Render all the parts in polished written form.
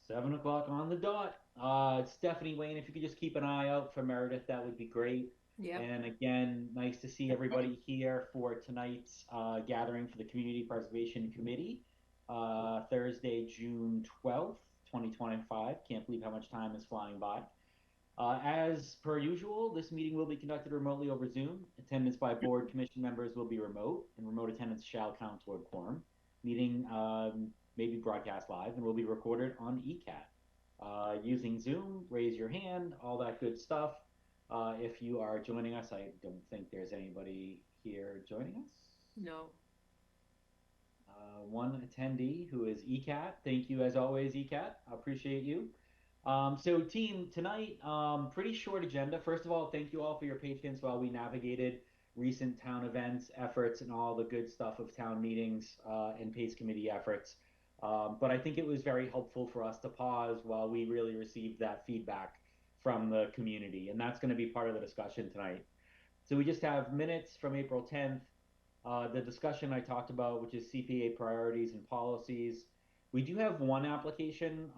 7 o'clock on the dot. Stephanie, Wayne, if you could just keep an eye out for Meredith, that would be great. Yep. And again, nice to see everybody here for tonight's gathering for the Community Preservation Committee, Thursday, June 12th, 2025. Can't believe how much time is flying by. As per usual, this meeting will be conducted remotely over Zoom. Attendance by board commission members will be remote, and remote attendance shall count toward quorum. Meeting may be broadcast live and will be recorded on ECAT. Using Zoom, raise your hand, all that good stuff. If you are joining us, I don't think there's anybody here joining us. No. One attendee who is ECAT. Thank you as always, ECAT. I appreciate you. So team, tonight, pretty short agenda. First of all, thank you all for your patience while we navigated recent town events, efforts, and all the good stuff of town meetings and PACE committee efforts. But I think it was very helpful for us to pause while we really received that feedback from the community, and that's going to be part of the discussion tonight. So we just have minutes from April 10th, the discussion I talked about, which is CPA priorities and policies. We do have one application,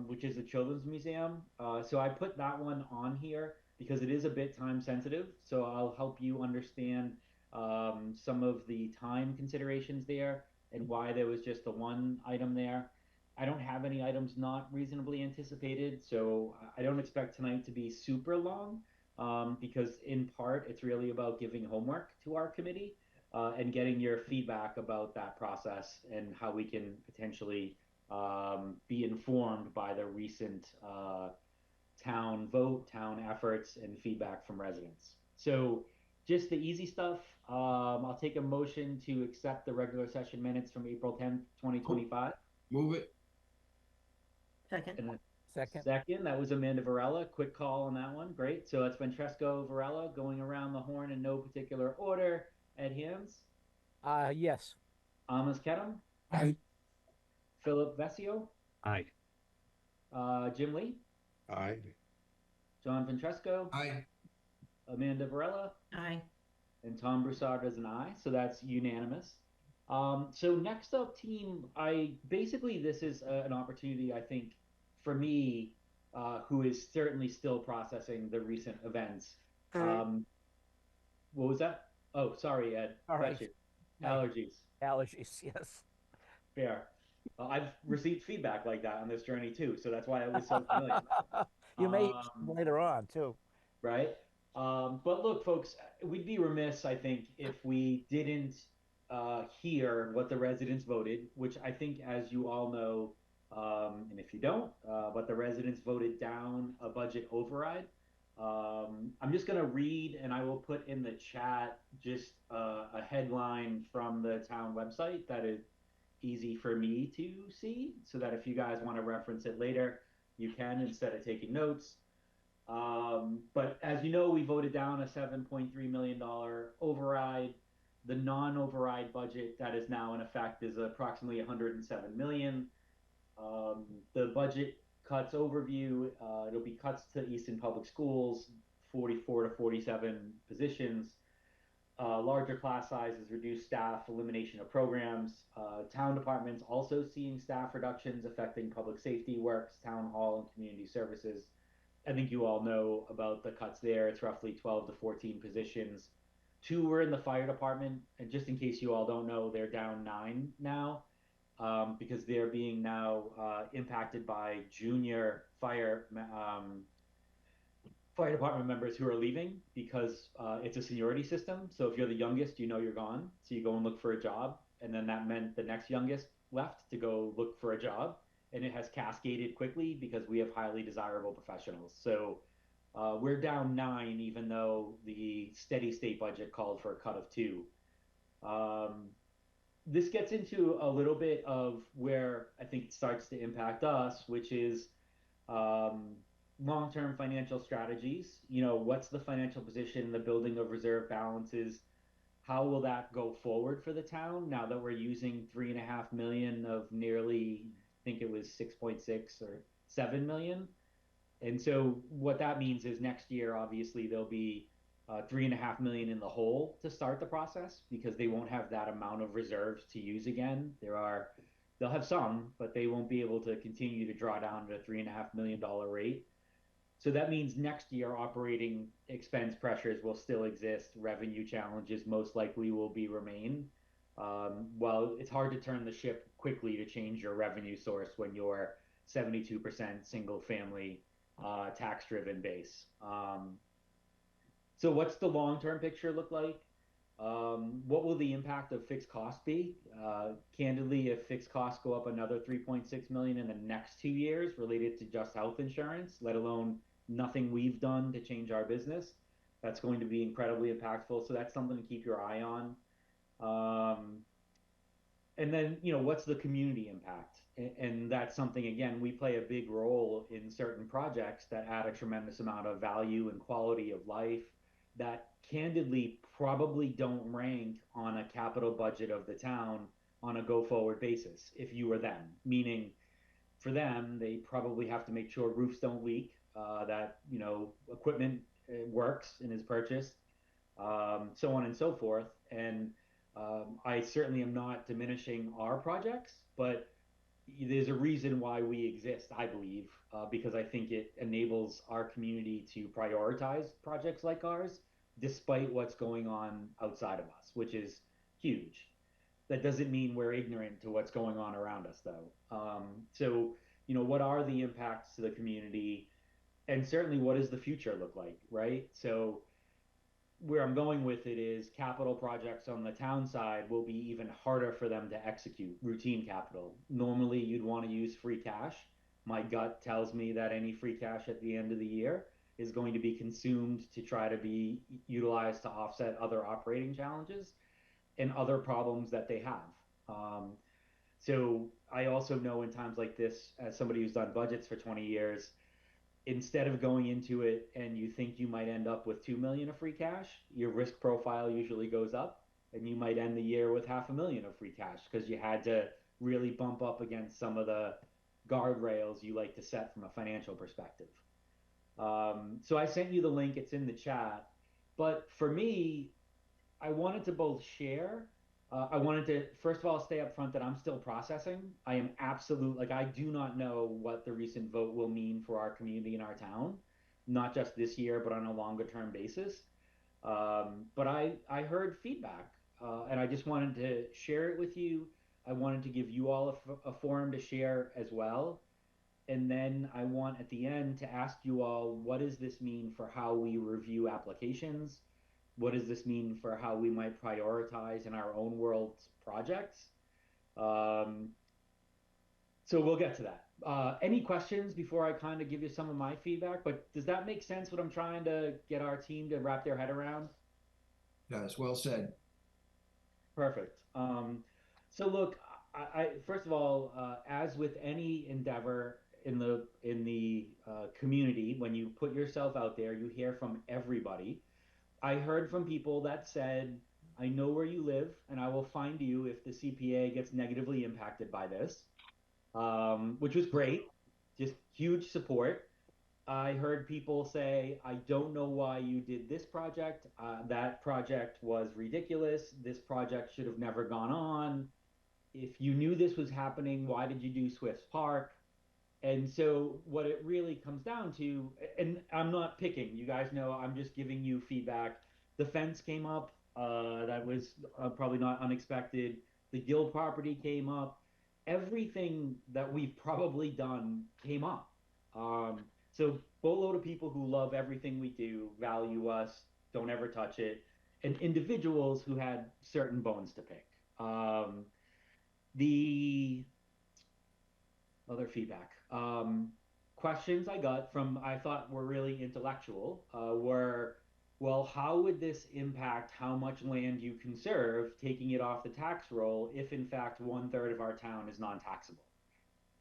which is the Children's Museum. So I put that one on here because it is a bit time sensitive. So I'll help you understand some of the time considerations there and why there was just the one item there. I don't have any items not reasonably anticipated, so I don't expect tonight to be super long because in part it's really about giving homework to our committee and getting your feedback about that process and how we can potentially be informed by the recent town vote, town efforts, and feedback from residents. So, just the easy stuff. I'll take a motion to accept the regular session minutes from April 10th, Oh, 2025. move it. Second. And then Second. second, that was Amanda Varela. Quick call on that one. Great. So that's Francesco Varela going around the horn in no particular order. Ed Hands, Yes. Amos Kedem, Aye. Philip Vesio, Aye. Jim Lee, Aye. John Francesco, Aye. Amanda Varela, Aye. and Tom Broussard as an aye. So that's unanimous. So next up, team, I basically this is an opportunity I think for me, who is certainly still processing the recent events. Um, what was that? Oh, sorry, Ed. All Got right. you. Hey, Allergies. allergies. Yes. Fair. I've received feedback like that on this journey too, so that's why I was so familiar. You may Um, later on too. right? But look, folks, we'd be remiss, I think, if we didn't hear what the residents voted, which I think, as you all know, and if you don't, but the residents voted down a budget override. I'm just going to read, and I will put in the chat just a headline from the town website that is easy for me to see, so that if you guys want to reference it later, you can instead of taking notes. But as you know, we voted down a $7.3 million override. The non-override budget that is now in effect is approximately 107 million. The budget cuts overview, it'll be cuts to Easton Public Schools, 44 to 47 positions, larger class sizes, reduced staff, elimination of programs. Town departments also seeing staff reductions affecting public safety works, town hall, and community services. I think you all know about the cuts there. It's roughly 12 to 14 positions. Two were in the fire department, and just in case you all don't know, they're down nine now because they're being now impacted by junior fire department members who are leaving because it's a seniority system. So if you're the youngest, you know you're gone. So you go and look for a job. And then that meant the next youngest left to go look for a job. And it has cascaded quickly because we have highly desirable professionals. So we're down nine, even though the steady state budget called for a cut of two. Um, this gets into a little bit of where I think it starts to impact us, which is um, long-term financial strategies. You know, what's the financial position, the building of reserve balances? How will that go forward for the town now that we're using 3.5 million of nearly, I think it was 6.6 or 7 million? And so what that means is next year, obviously, there'll be 3.5 million in the hole to start the process because they won't have that amount of reserves to use again. There are They'll have some, but they won't be able to continue to draw down at a $3.5 million rate. So that means next year operating expense pressures will still exist. Revenue challenges most likely will be remain. Well, it's hard to turn the ship quickly to change your revenue source when you're 72% single family tax driven base. So what's the long term picture look like? What will the impact of fixed costs be? Candidly, if fixed costs go up another 3.6 million in the next 2 years related to just health insurance, let alone nothing we've done to change our business, that's going to be incredibly impactful. So that's something to keep your eye on. And then, what's the community impact? And that's something, again, we play a big role in certain projects that add a tremendous amount of value and quality of life that candidly probably don't rank on a capital budget of the town on a go forward basis if you were them. Meaning, for them, they probably have to make sure roofs don't leak, that, equipment works and is purchased, so on and so forth. And I certainly am not diminishing our projects, but there's a reason why we exist, I believe, because I think it enables our community to prioritize projects like ours, despite what's going on outside of us, which is huge. That doesn't mean we're ignorant to what's going on around us, though. So, what are the impacts to the community? And certainly, what does the future look like, right? So, where I'm going with it is capital projects on the town side will be even harder for them to execute, routine capital. Normally, you'd want to use free cash. My gut tells me that any free cash at the end of the year is going to be consumed to try to be utilized to offset other operating challenges and other problems that they have. So I also know in times like this, as somebody who's done budgets for 20 years, instead of going into it and you think you might end up with 2 million of free cash, your risk profile usually goes up and you might end the year with 500,000 of free cash because you had to really bump up against some of the guardrails you like to set from a financial perspective. So I sent you the link, it's in the chat. But for me, I wanted to both share. I wanted to, first of all, stay up front that I'm still processing. I am absolute, like, I do not know what the recent vote will mean for our community and our town, not just this year, but on a longer term basis. But I heard feedback, and I just wanted to share it with you. I wanted to give you all a forum to share as well. And then I want at the end to ask you all, what does this mean for how we review applications? What does this mean for how we might prioritize in our own world's projects? So we'll get to that. Any questions before I kind of give you some of my feedback? But does that make sense what I'm trying to get our team to wrap their head around? Yes, well said. Perfect. So look, I first of all, as with any endeavor in the community, when you put yourself out there, you hear from everybody. I heard from people that said, I know where you live and I will find you if the CPA gets negatively impacted by this, which was great, just huge support. I heard people say, I don't know why you did this project. That project was ridiculous. This project should have never gone on. If you knew this was happening, why did you do Swift's Park? And so what it really comes down to, and I'm not picking, you guys know, I'm just giving you feedback. The fence came up, that was probably not unexpected. The Gill property came up. Everything that we've probably done came up. So boatload of people who love everything we do, value us, don't ever touch it, and individuals who had certain bones to pick. The other feedback. Questions I got from I thought were really intellectual were, well, how would this impact how much land you conserve, taking it off the tax roll if in fact 1/3 of our town is non-taxable?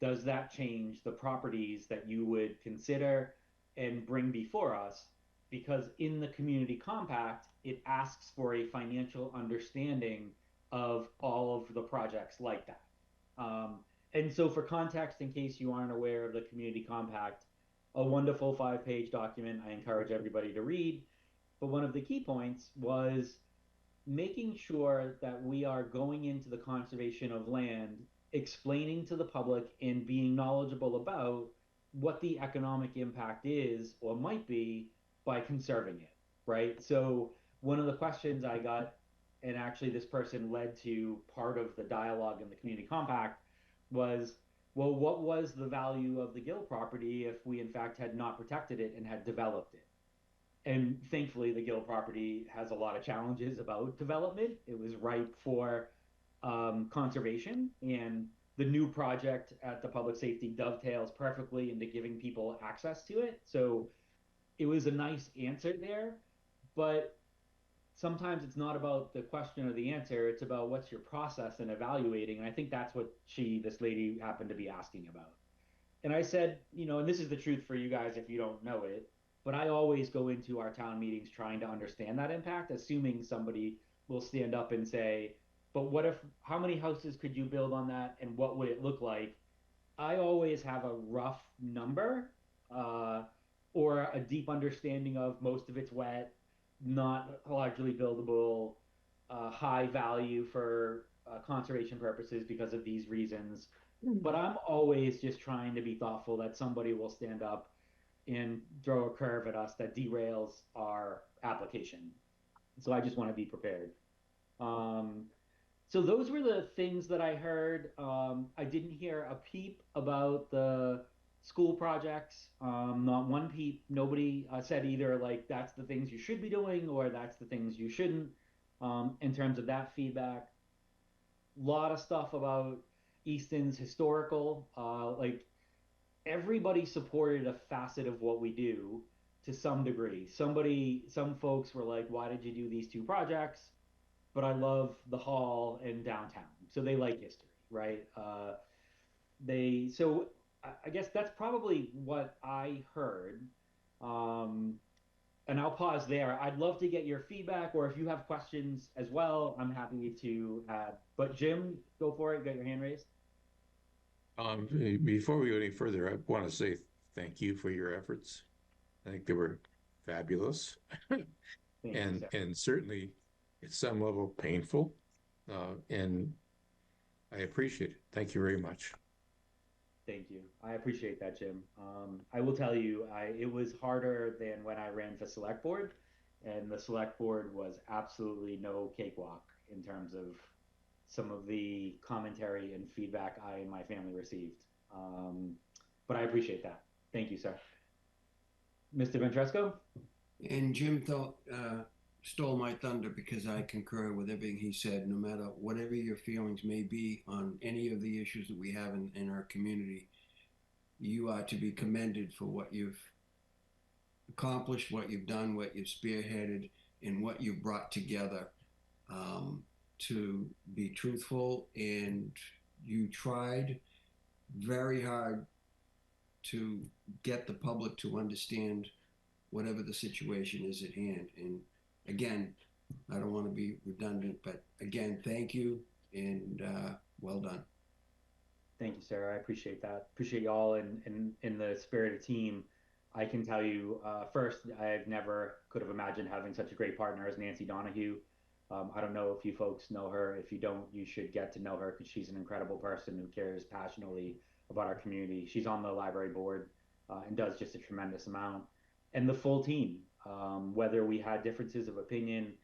Does that change the properties that you would consider and bring before us? Because in the community compact, it asks for a financial understanding of all of the projects like that. And so for context, in case you aren't aware of the community compact, a wonderful 5-page document I encourage everybody to read. But one of the key points was making sure that we are going into the conservation of land explaining to the public and being knowledgeable about what the economic impact is or might be by conserving it, right? So one of the questions I got, and actually this person led to part of the dialogue in the community compact, was, well, what was the value of the Gill property if we in fact had not protected it and had developed it? And thankfully, the Gill property has a lot of challenges about development. It was ripe for conservation, and the new project at the public safety dovetails perfectly into giving people access to it. So it was a nice answer there, but sometimes it's not about the question or the answer, it's about what's your process in evaluating. And I think that's what this lady happened to be asking about. And I said, and this is the truth for you guys if you don't know it, but I always go into our town meetings trying to understand that impact, assuming somebody will stand up and say, but how many houses could you build on that and what would it look like? I always have a rough number or a deep understanding of most of it's wet, not largely buildable, high value for conservation purposes because of these reasons. But I'm always just trying to be thoughtful that somebody will stand up and throw a curve at us that derails our application. So I just want to be prepared. So those were the things that I heard. I didn't hear a peep about the school projects. Not one peep. Nobody said either like that's the things you should be doing or that's the things you shouldn't. In terms of that feedback, a lot of stuff about Easton's historical. Like everybody supported a facet of what we do to some degree. Some folks were like, "Why did you do these two projects?" But I love the hall and downtown, so they like history, right? So I guess that's probably what I heard. And I'll pause there. I'd love to get your feedback, or if you have questions as well, I'm happy to add. But Jim, go for it. You got your hand raised. Before we go any further, I want to say thank you for your efforts. I think they were fabulous, and certainly at some level painful, and I appreciate it. Thank you very much. Thank you. I appreciate that, Jim. I will tell you, it was harder than when I ran for select board, and the select board was absolutely no cakewalk in terms of some of the commentary and feedback I and my family received. But I appreciate that. Thank you, sir. Mr. Ventresco? And Jim stole my thunder because I concur with everything he said. No matter whatever your feelings may be on any of the issues that we have in our community, you are to be commended for what you've accomplished, what you've done, what you've spearheaded, and what you've brought together to be truthful. And you tried very hard to get the public to understand whatever the situation is at hand. And again, I don't want to be redundant, but again, thank you and well done. Thank you, sir. I appreciate that. Appreciate y'all and in the spirit of team. I can tell you, first, I've never could have imagined having such a great partner as Nancy Donahue. I don't know if you folks know her. If you don't, you should get to know her because she's an incredible person who cares passionately about our community. She's on the library board and does just a tremendous amount. And the full team, whether we had differences of opinion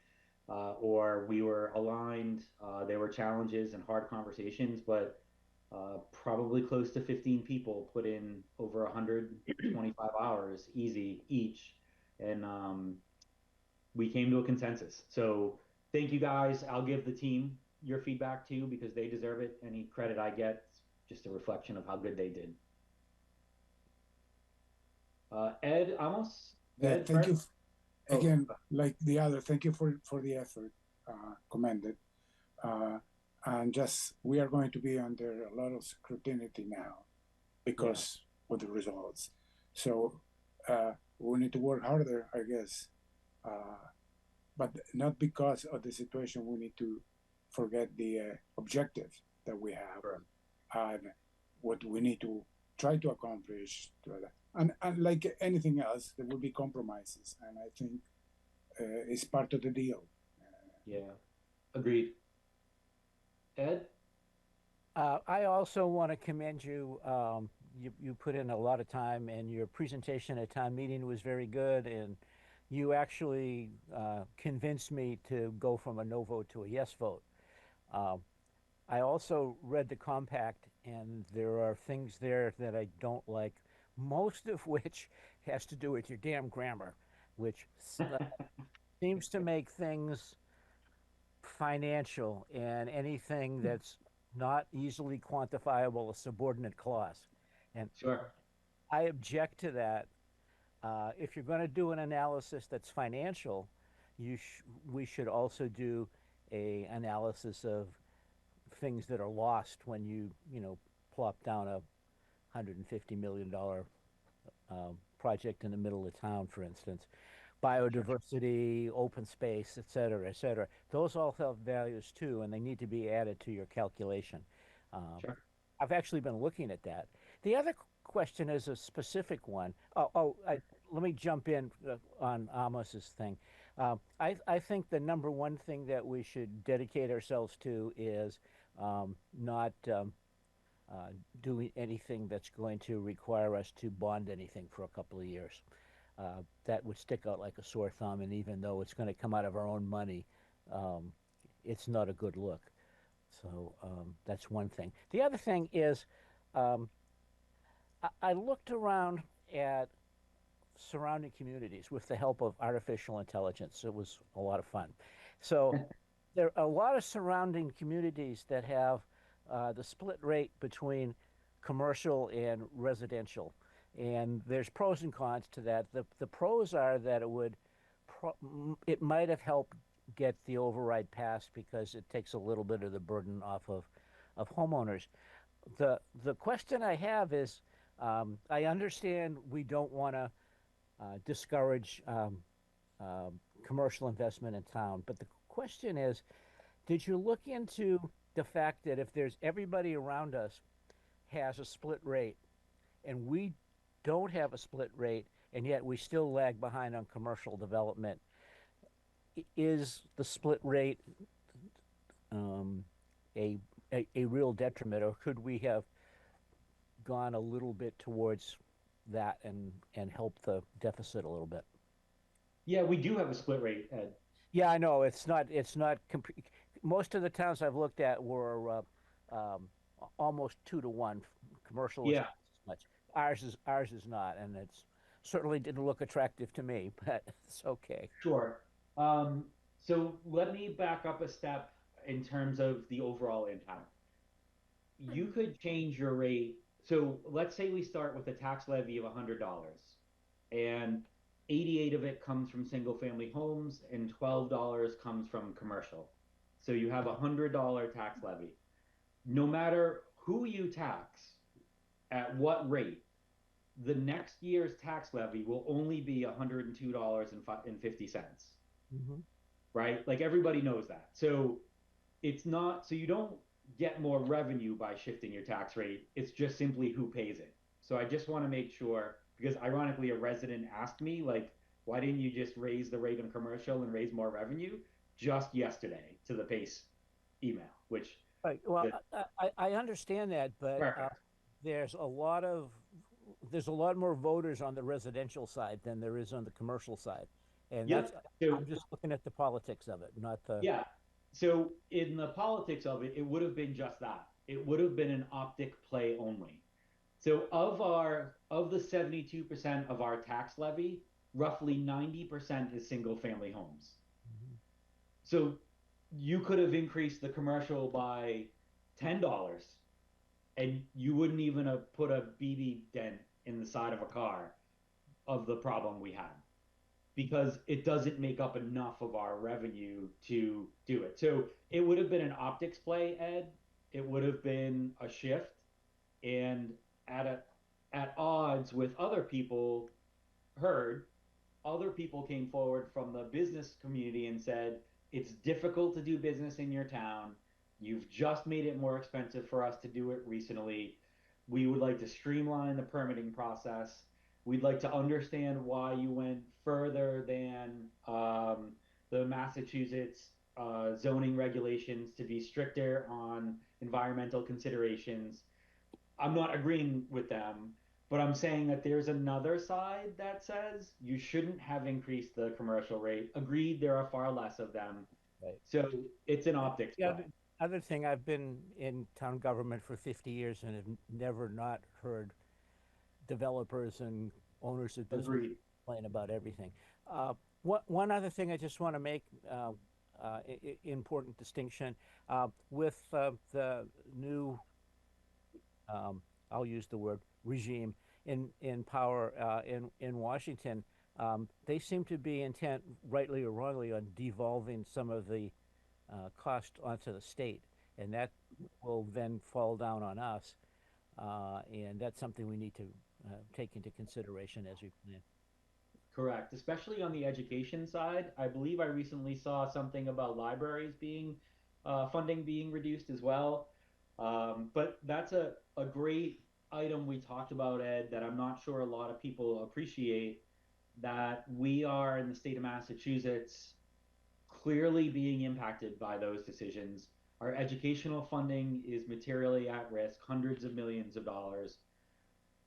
or we were aligned, there were challenges and hard conversations, but probably close to 15 people put in over 125 hours easy each. And we came to a consensus. So thank you guys. I'll give the team your feedback too because they deserve it. Any credit I get, just a reflection of how good they did. Ed Amos? Yeah, Ed, thank you. Oh. Again, like the other, thank you for the effort, commended. And just, we are going to be under a lot of scrutiny now because of the results. So we need to work harder, I guess. But not because of the situation, we need to forget the objectives that we have and what we need to try to accomplish. And like anything else, there will be compromises. And I think it's part of the deal. Yeah, agreed. Ed? I also want to commend you. You put in a lot of time, and your presentation at town meeting was very good. And you actually convinced me to go from a no vote to a yes vote. Um, I also read the compact, and there are things there that I don't like, most of which has to do with your damn grammar, which seems to make things financial and anything that's not easily quantifiable a subordinate clause. And Sure. I object to that. If you're going to do an analysis that's financial, we should also do a analysis of things that are lost when you plop down a $150 million project in the middle of town, for instance. Biodiversity, open space, et cetera, et cetera. Those all have values too, and they need to be added to your calculation. Sure. I've actually been looking at that. The other question is a specific one. Let me jump in on Amos's thing. I think the number one thing that we should dedicate ourselves to is not doing anything that's going to require us to bond anything for a couple of years. That would stick out like a sore thumb, and even though it's going to come out of our own money, um, it's not a good look. So that's one thing. The other thing is, um, I looked around at surrounding communities with the help of artificial intelligence. It was a lot of fun. So there are a lot of surrounding communities that have the split rate between commercial and residential. And there's pros and cons to that. The pros are that it might have helped get the override passed because it takes a little bit of the burden off of homeowners. The question I have is, I understand we don't want to discourage commercial investment in town, but the question is, did you look into the fact that if there's everybody around us has a split rate and we don't have a split rate and yet we still lag behind on commercial development, is the split rate um, a real detriment, or could we have gone a little bit towards that and help the deficit a little bit? Yeah, we do have a split rate, Ed. Yeah, I know it's not most of the towns I've looked at were almost 2 to 1. Commercial is Yeah, not as much. Ours is not, and it's certainly didn't look attractive to me, but it's okay. sure. Um, so let me back up a step in terms of the overall impact. You could change your rate. So let's say we start with a tax levy of $100, and 88 of it comes from single family homes and $12 comes from commercial. So you have a $100 tax levy. No matter who you tax at what rate, the next year's tax levy will only be $102.50, Hmm. right? Like everybody knows that. So it's not, so you don't get more revenue by shifting your tax rate. It's just simply who pays it. So I just want to make sure, because ironically, a resident asked me, like, why didn't you just raise the rate on commercial and raise more revenue just yesterday to the PACE email, which Right. Well, the I understand that, but perfect. there's a lot of there's a lot more voters on the residential side than there is on the commercial side, and that's Yep. So I'm just looking at the politics of it, not the. yeah. So in the politics of it, it would have been just that. It would have been an optic play only. So of the 72% of our tax levy, roughly 90% is single family homes. Mhm. So you could have increased the commercial by $10 and you wouldn't even have put a BB dent in the side of a car of the problem we had because it doesn't make up enough of our revenue to do it. So it would have been an optics play, Ed. It would have been a shift, and at a, at odds with other people heard, other people came forward from the business community and said, it's difficult to do business in your town. You've just made it more expensive for us to do it recently. We would like to streamline the permitting process. We'd like to understand why you went further than the Massachusetts zoning regulations to be stricter on environmental considerations. I'm not agreeing with them, but I'm saying that there's another side that says you shouldn't have increased the commercial rate. Agreed, there are far less of them. Right. So it's an optics The play. other thing, I've been in town government for 50 years and have never not heard developers and owners of business Agreed. complain about everything. One other thing I just want to make important distinction with the new, I'll use the word regime in power in Washington. They seem to be intent, rightly or wrongly, on devolving some of the cost onto the state, and that will then fall down on us. And that's something we need to take into consideration as we plan. Correct. Especially on the education side. I believe I recently saw something about libraries being funding being reduced as well. But that's a great item we talked about, Ed, that I'm not sure a lot of people appreciate, that we are in the state of Massachusetts clearly being impacted by those decisions. Our educational funding is materially at risk, hundreds of millions of dollars.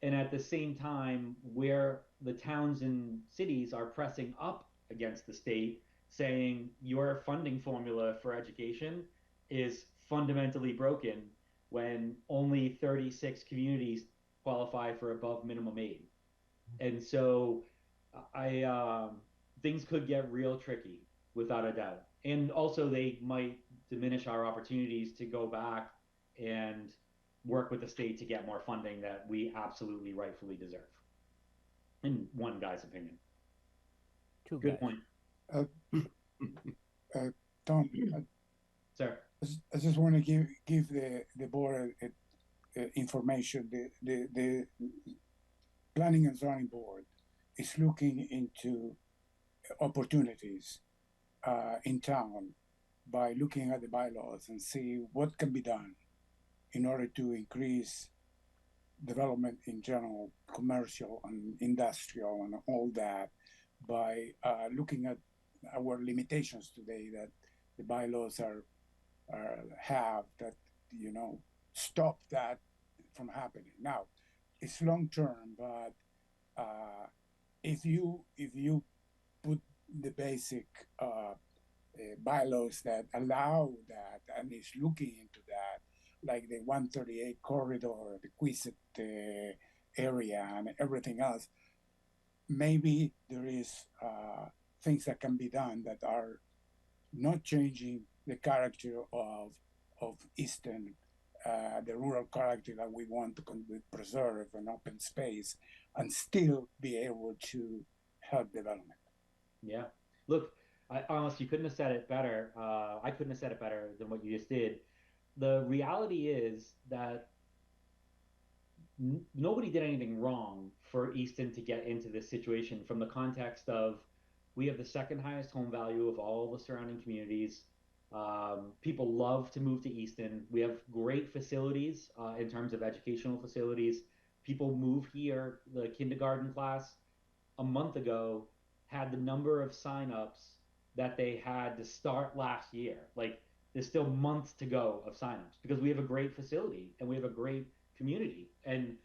And at the same time, where the towns and cities are pressing up against the state, saying your funding formula for education is fundamentally broken when only 36 communities qualify for above minimum aid. And so I things could get real tricky without a doubt. And also they might diminish our opportunities to go back and work with the state to get more funding that we absolutely rightfully deserve. In one guy's opinion. Two Good guys. point. Tom, Sir. I just want to give the board information. The Planning and Zoning Board is looking into opportunities in town by looking at the bylaws and see what can be done in order to increase development in general, commercial and industrial and all that, by looking at our limitations today that the bylaws have that stop that from happening. Now, it's long term, but if you put the basic bylaws that allow that and is looking into that, like the 138 corridor, the Quisette area, and everything else, maybe there is things that can be done that are not changing the character of Easton, the rural character that we want to preserve an open space and still be able to help development. Yeah. Look, honestly, you couldn't have said it better. I couldn't have said it better than what you just did. The reality is that nobody did anything wrong for Easton to get into this situation, from the context of we have the second highest home value of all the surrounding communities. People love to move to Easton. We have great facilities in terms of educational facilities. People move here. The kindergarten class a month ago had the number of signups that they had to start last year. Like, there's still months to go of signups because we have a great facility and we have a great community and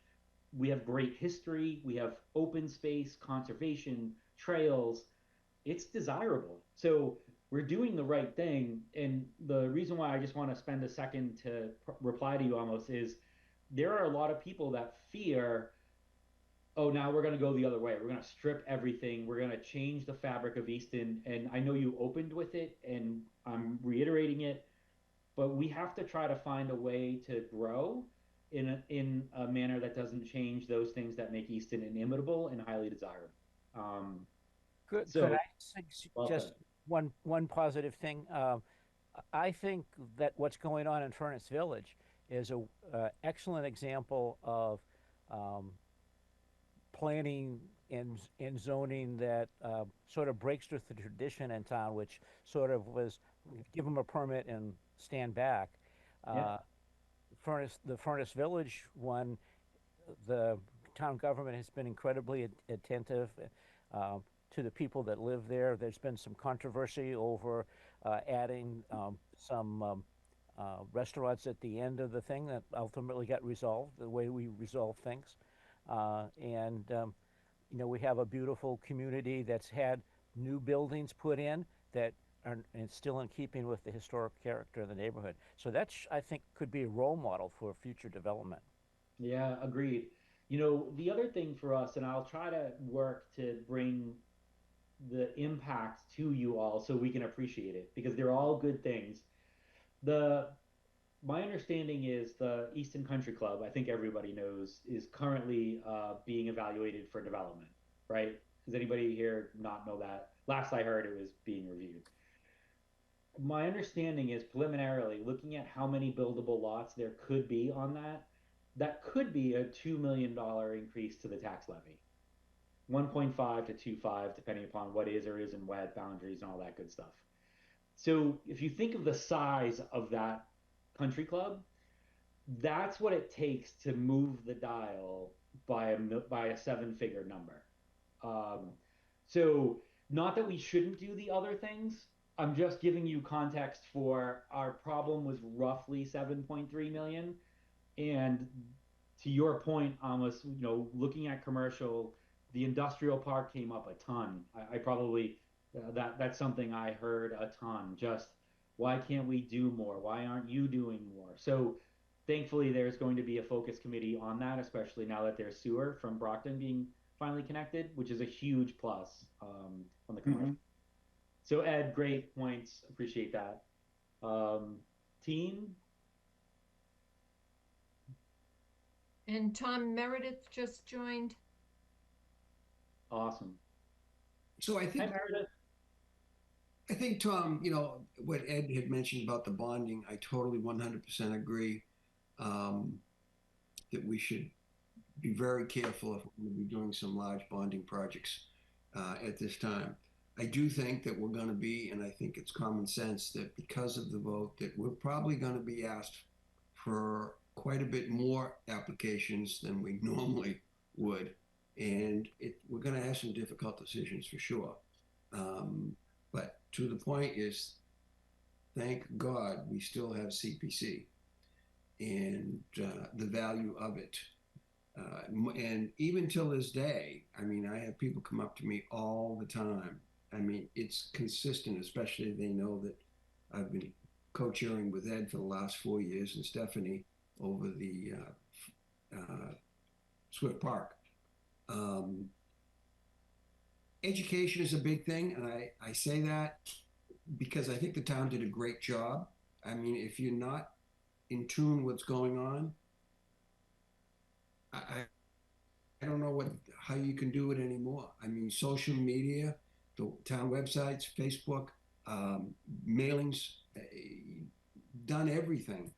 we have great history. We have open space, conservation, trails. It's desirable. So we're doing the right thing. And the reason why I just want to spend a second to reply to you almost is there are a lot of people that fear, oh, now we're going to go the other way. We're going to strip everything. We're going to change the fabric of Easton. And I know you opened with it, and I'm reiterating it, but we have to try to find a way to grow in a manner that doesn't change those things that make Easton inimitable and highly desirable. Could I suggest one positive thing? I think that what's going on in Furnace Village is a excellent example of planning and zoning that sort of breaks with the tradition in town, which sort of was give them a permit and stand back. Yeah. The Furnace Village one, the town government has been incredibly attentive to the people that live there. There's been some controversy over adding some restaurants at the end of the thing that ultimately got resolved the way we resolve things. You know, we have a beautiful community that's had new buildings put in that are and still in keeping with the historic character of the neighborhood. So that I think could be a role model for future development. Yeah, agreed. You know, the other thing for us, and I'll try to work to bring the impact to you all so we can appreciate it because they're all good things. The My understanding is the Easton Country Club, I think everybody knows, is currently being evaluated for development, right? Does anybody here not know that? Last I heard, it was being reviewed. My understanding is preliminarily looking at how many buildable lots there could be on that, that could be a $2 million increase to the tax levy. 1.5 to 2.5, depending upon what is or isn't wet boundaries and all that good stuff. So if you think of the size of that country club, that's what it takes to move the dial by a seven-figure number. Um, so not that we shouldn't do the other things. I'm just giving you context for our problem was roughly 7.3 million. And to your point, Amos, you know, looking at commercial, the industrial park came up a ton. I probably that's something I heard a ton. Just why can't we do more? Why aren't you doing more? So thankfully, there's going to be a focus committee on that, especially now that there's sewer from Brockton being finally connected, which is a huge plus on the commercial. So Ed, great points. Appreciate that. Team. And Tom Meredith just joined. Awesome. So I Hi, think, Meredith. I think, Tom, you know, what Ed had mentioned about the bonding, I totally 100% agree that we should be very careful if we're going to be doing some large bonding projects at this time. I do think that we're going to be, and I think it's common sense that because of the vote, that we're probably going to be asked for quite a bit more applications than we normally would. And we're going to have some difficult decisions for sure. But to the point is, thank God we still have CPC and the value of it. And even till this day, I mean, I have people come up to me all the time. I mean, it's consistent, especially they know that I've been co-chairing with Ed for the last 4 years and Stephanie over the Swift Park. Education is a big thing, and I say that because I think the town did a great job. I mean, if you're not in tune with what's going on, I don't know how you can do it anymore. I mean, social media, the town websites, Facebook, mailings, done everything.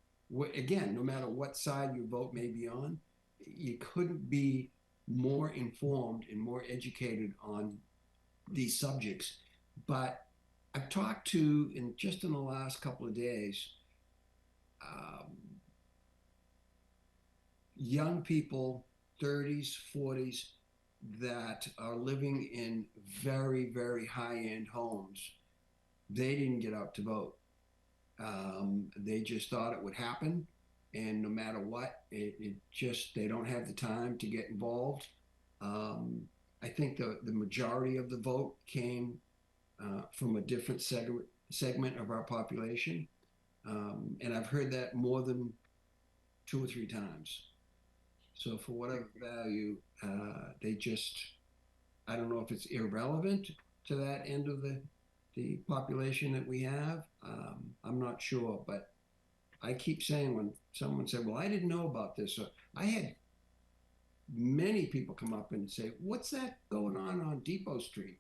Again, no matter what side your vote may be on, you couldn't be more informed and more educated on these subjects. But I've talked to, just in the last couple of days, young people, 30s, 40s, that are living in very, very high-end homes. They didn't get out to vote. They just thought it would happen. And no matter what, it just, they don't have the time to get involved. I think the majority of the vote came from a different segment of our population. And I've heard that more than 2 or 3 times. So for whatever value, they just, I don't know if it's irrelevant to that end of the population that we have. I'm not sure, but I keep saying when someone said, well, I didn't know about this. So I had many people come up and say, what's that going on Depot Street?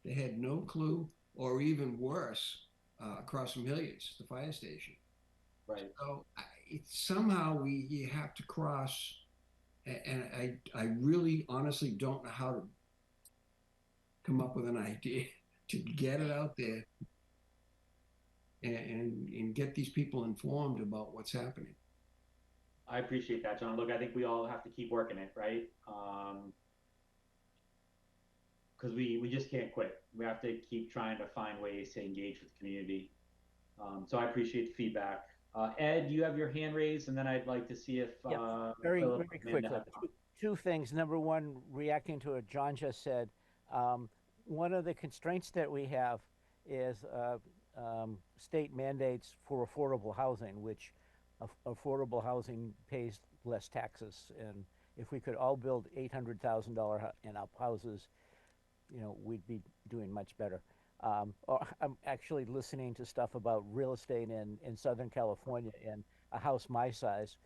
They had no clue, or even worse, across from Hilliard's, the fire station. Right. So somehow you have to cross, and I really honestly don't know how to come up with an idea to get it out there and get these people informed about what's happening. I appreciate that, John. Look, I think we all have to keep working it, right? Because we just can't quit. We have to keep trying to find ways to engage with the community. So I appreciate the feedback. Ed, you have your hand raised, and then I'd like to see if Yep. Very, Philip very and Amanda quickly. have Two things. Number one, reacting to what John just said, um, one of the constraints that we have is state mandates for affordable housing, which affordable housing pays less taxes. And if we could all build $800,000 and up houses, we'd be doing much better. I'm actually listening to stuff about real estate in Southern California, and a house my size,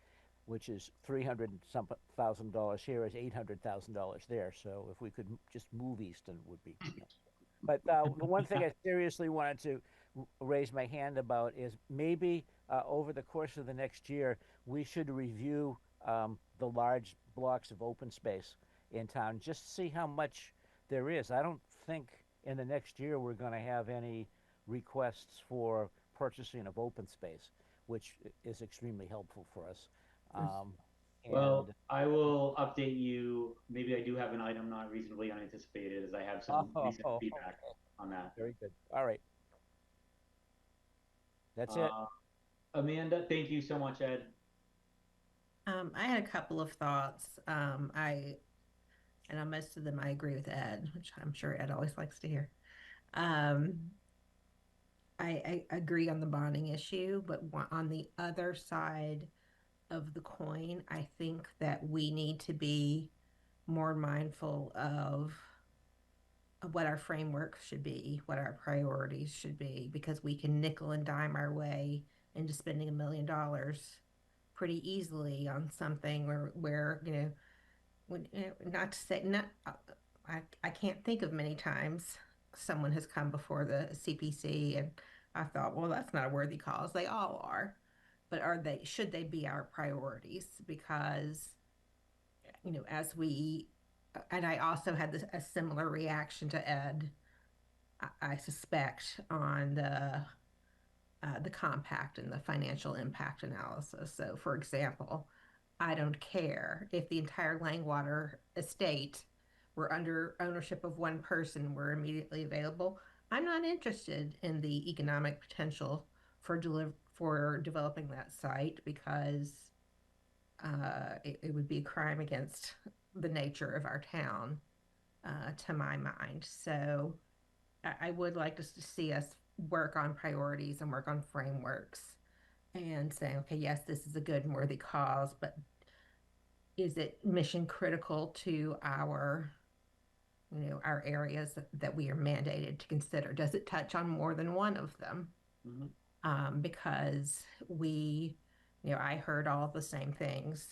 which is 300 some thousand dollars here, is $800,000 there. So if we could just move Easton, would be. But the one thing I seriously wanted to raise my hand about is maybe over the course of the next year, we should review the large blocks of open space in town, just to see how much there is. I don't think in the next year we're going to have any requests for purchasing of open space, which is extremely helpful for us. Um, Well, and I will update you. Maybe I do have an item not reasonably unanticipated, as I have some recent oh, feedback on that. very good. All right, that's it. Uh, Amanda, thank you so much, Ed. I had a couple of thoughts. And on most of them I agree with Ed, which I'm sure Ed always likes to hear. Um, I agree on the bonding issue, but on the other side of the coin, I think that we need to be more mindful of what our framework should be, what our priorities should be, because we can nickel and dime our way into spending $1 million pretty easily on something where when, not to say not I can't think of many times someone has come before the CPC and I thought, well, that's not a worthy cause. They all are, but should they be our priorities? Because as we and I also had a similar reaction to Ed. I suspect on the compact and the financial impact analysis. So, for example, I don't care if the entire Langwater estate were under ownership of one person, were immediately available. I'm not interested in the economic potential for developing that site because it would be a crime against the nature of our town, to my mind. So I would like to see us work on priorities and work on frameworks and saying, okay, yes, this is a good and worthy cause, but is it mission critical to our areas that we are mandated to consider? Does it touch on more than one of them? Because I heard all the same things.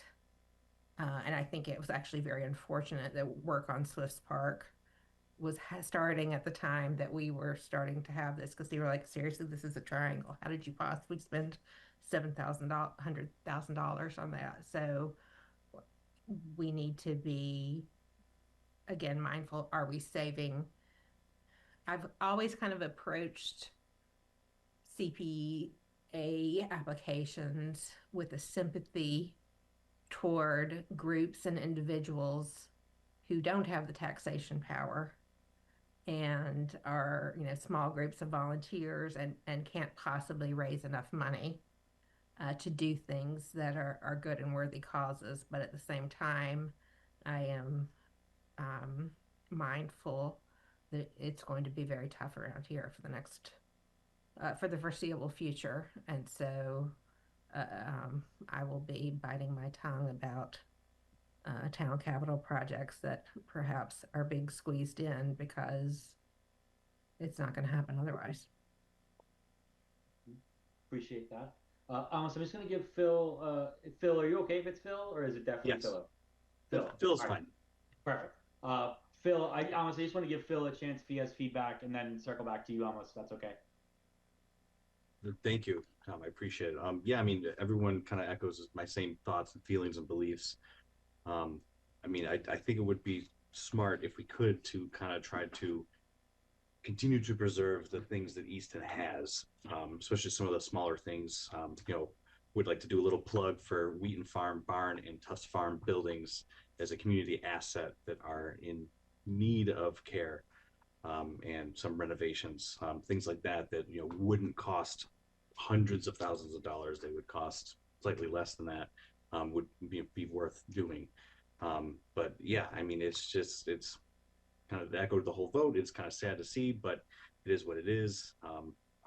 And I think it was actually very unfortunate that work on Swift's Park was starting at the time that we were starting to have this, because they were like, seriously, this is a triangle. How did you possibly spend $100,000 on that? So we need to be, again, mindful. Are we saving? I've always kind of approached CPA applications with a sympathy toward groups and individuals who don't have the taxation power and are small groups of volunteers and can't possibly raise enough money to do things that are good and worthy causes. But at the same time, I am mindful that it's going to be very tough around here for the foreseeable future. And so I will be biting my tongue about town capital projects that perhaps are being squeezed in because it's not going to happen otherwise. Appreciate that. So I'm just going to give Phil. Phil, are you okay if it's Phil, or is it definitely Yes. Philip? Phil. Phil's All right. fine. Perfect. Phil, I honestly just want to give Phil a chance if he has feedback, and then circle back to you, Amos, if that's okay. Thank you, Tom. I appreciate it. Yeah, I mean, everyone kind of echoes my same thoughts and feelings and beliefs. I mean, I think it would be smart if we could to kind of try to continue to preserve the things that Easton has, especially some of the smaller things. Would like to do a little plug for Wheaton Farm Barn and Tuss Farm buildings as a community asset that are in need of care, and some renovations, things like that wouldn't cost hundreds of thousands of dollars. They would cost slightly less than that, would be worth doing. But yeah, I mean, it's kind of echoed the whole vote. It's kind of sad to see, but it is what it is.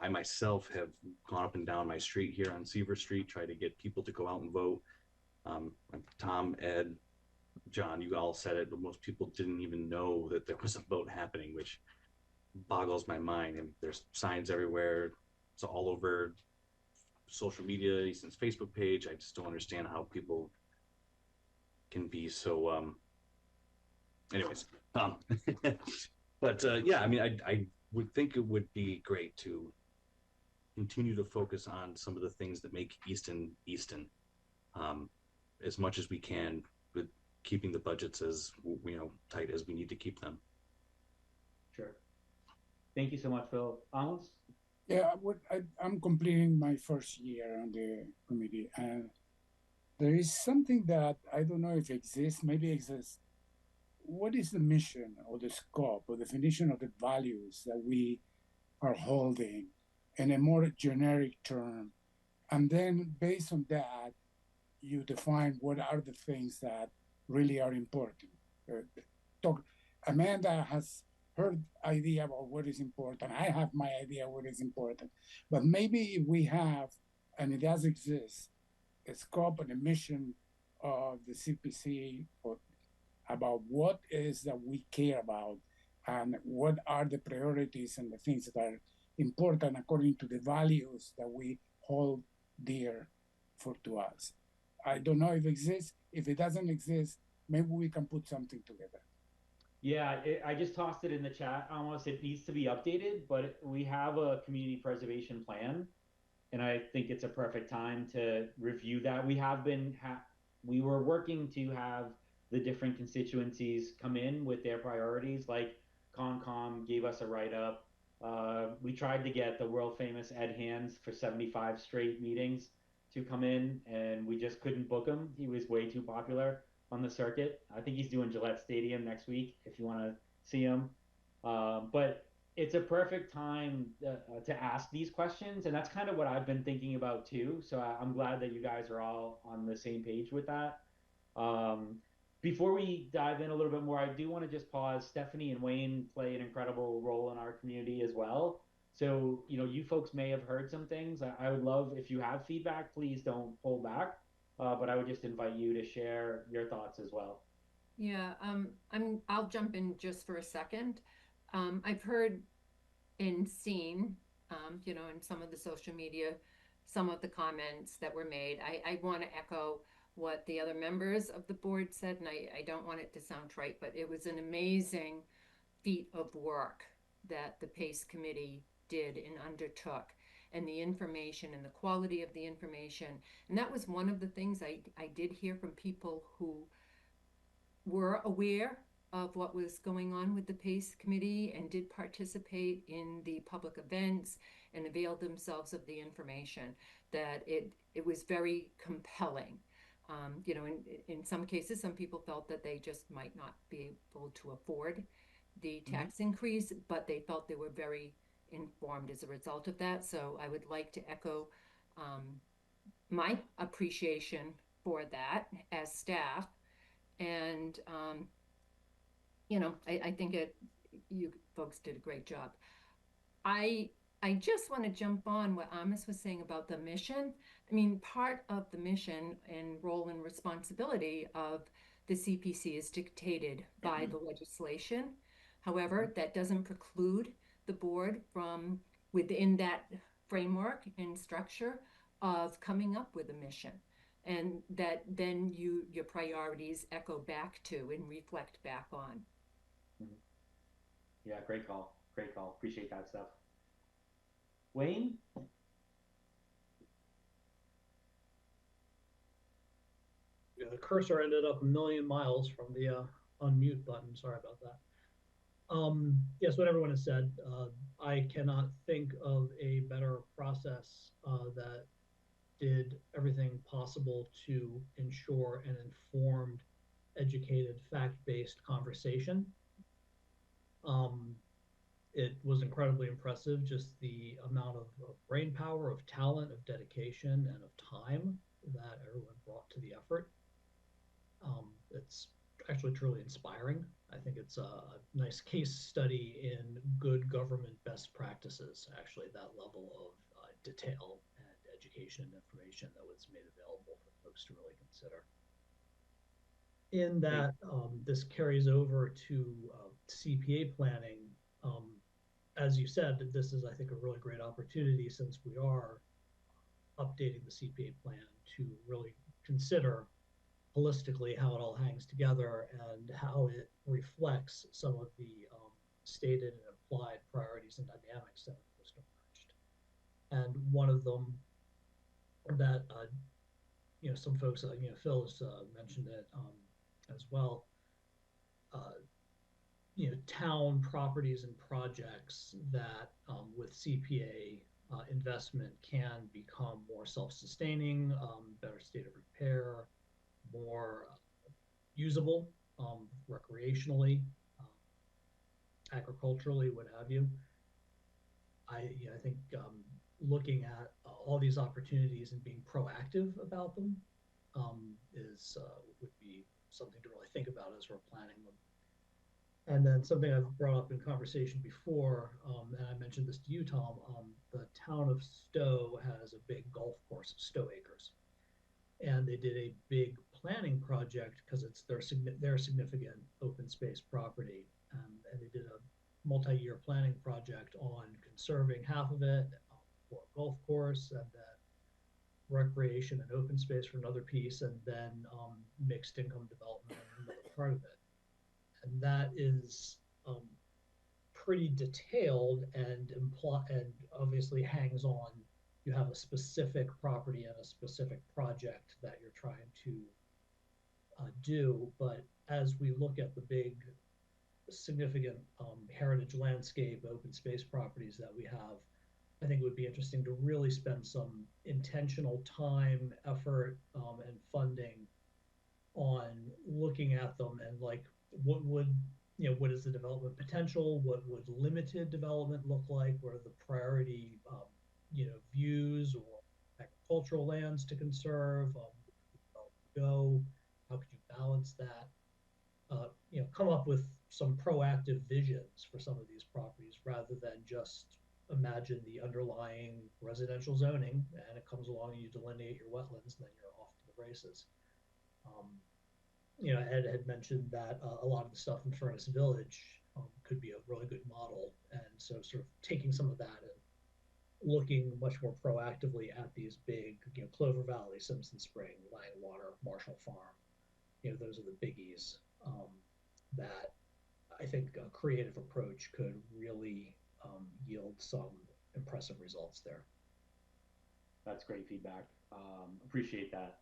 I myself have gone up and down my street here on Seaver Street, tried to get people to go out and vote. Tom, Ed, John, you all said it, but most people didn't even know that there was a vote happening, which boggles my mind. And there's signs everywhere. It's all over social media, Easton's Facebook page. I just don't understand how people can be so anyways. But yeah, I mean, I would think it would be great to continue to focus on some of the things that make Easton Easton, as much as we can, with keeping the budgets as tight as we need to keep them. Sure. Thank you so much, Phil. Amos? Yeah, I'm completing my first year on the committee, and there is something that I don't know if it exists, maybe exists. What is the mission or the scope or definition of the values that we are holding in a more generic term? And then based on that, you define what are the things that really are important. Amanda has her idea about what is important. I have my idea what is important. But maybe if we have, and it does exist, a scope and a mission of the CPC about what is that we care about and what are the priorities and the things that are important according to the values that we hold dear to us. I don't know if it exists. If it doesn't exist, maybe we can put something together. Yeah, I just tossed it in the chat. Almost, it needs to be updated, but we have a community preservation plan, and I think it's a perfect time to review that. We were working to have the different constituencies come in with their priorities. Like Concom gave us a write-up. We tried to get the world famous Ed Hands for 75 straight meetings to come in, and we just couldn't book him. He was way too popular on the circuit. I think he's doing Gillette Stadium next week if you want to see him. But it's a perfect time to ask these questions, and that's kind of what I've been thinking about too. So I'm glad that you guys are all on the same page with that. Before we dive in a little bit more, I do want to just pause. Stephanie and Wayne play an incredible role in our community as well. So, you folks may have heard some things. I would love, if you have feedback, please don't hold back. But I would just invite you to share your thoughts as well. Yeah, I'll jump in just for a second. I've heard and seen, in some of the social media, some of the comments that were made. I want to echo what the other members of the board said, and I don't want it to sound trite, but it was an amazing feat of work that the PACE committee did and undertook, and the information and the quality of the information. And that was one of the things I did hear from people who were aware of what was going on with the PACE committee and did participate in the public events and availed themselves of the information, that it was very compelling. In some cases, some people felt that they just might not be able to afford the tax increase, but they felt they were very informed as a result of that. So I would like to echo my appreciation for that as staff. And, I think you folks did a great job. I just want to jump on what Amos was saying about the mission. I mean, part of the mission and role and responsibility of the CPC is dictated by the legislation. However, that doesn't preclude the board from, within that framework and structure, of coming up with a mission, and that then your priorities echo back to and reflect back on. Yeah, great call. Appreciate that stuff. Wayne? Yeah, the cursor ended up a million miles from the unmute button. Sorry about that. Yes, what everyone has said, I cannot think of a better process that did everything possible to ensure an informed, educated, fact-based conversation. it was incredibly impressive, just the amount of brain power, of talent, of dedication, and of time that everyone brought to the effort. It's actually truly inspiring. I think it's a nice case study in good government best practices, actually, that level of detail and education and information that was made available for folks to really consider. In that, this carries over to CPA planning. As you said, this is, I think, a really great opportunity, since we are updating the CPA plan, to really consider holistically how it all hangs together and how it reflects some of the stated and implied priorities and dynamics that have just emerged. And one of them that some folks, Phil's mentioned it as well. Town properties and projects that with CPA investment can become more self-sustaining, better state of repair, more usable recreationally, agriculturally, what have you. I think looking at all these opportunities and being proactive about them would be something to really think about as we're planning them. And then something I've brought up in conversation before, and I mentioned this to you, Tom, the town of Stowe has a big golf course, Stowe Acres. And they did a big planning project because it's their significant open space property. And they did a multi-year planning project on conserving half of it for a golf course, and then recreation and open space for another piece, and then mixed income development on another part of it. And that is pretty detailed and obviously hangs on. You have a specific property and a specific project that you're trying to do. But as we look at the big, significant heritage landscape, open space properties that we have, I think it would be interesting to really spend some intentional time, effort, and funding on looking at them, and like, what is the development potential? What would limited development look like? What are the priority views or agricultural lands to conserve? Go? How could you balance that? Come up with some proactive visions for some of these properties, rather than just imagine the underlying residential zoning and it comes along and you delineate your wetlands, and then you're off to the races. Ed had mentioned that a lot of the stuff in Furnace Village could be a really good model, and so sort of taking some of that and looking much more proactively at these big, Clover Valley, Simpson Spring, Langwater, Marshall Farm. Those are the biggies that I think a creative approach could really yield some impressive results there. That's great feedback. Appreciate that.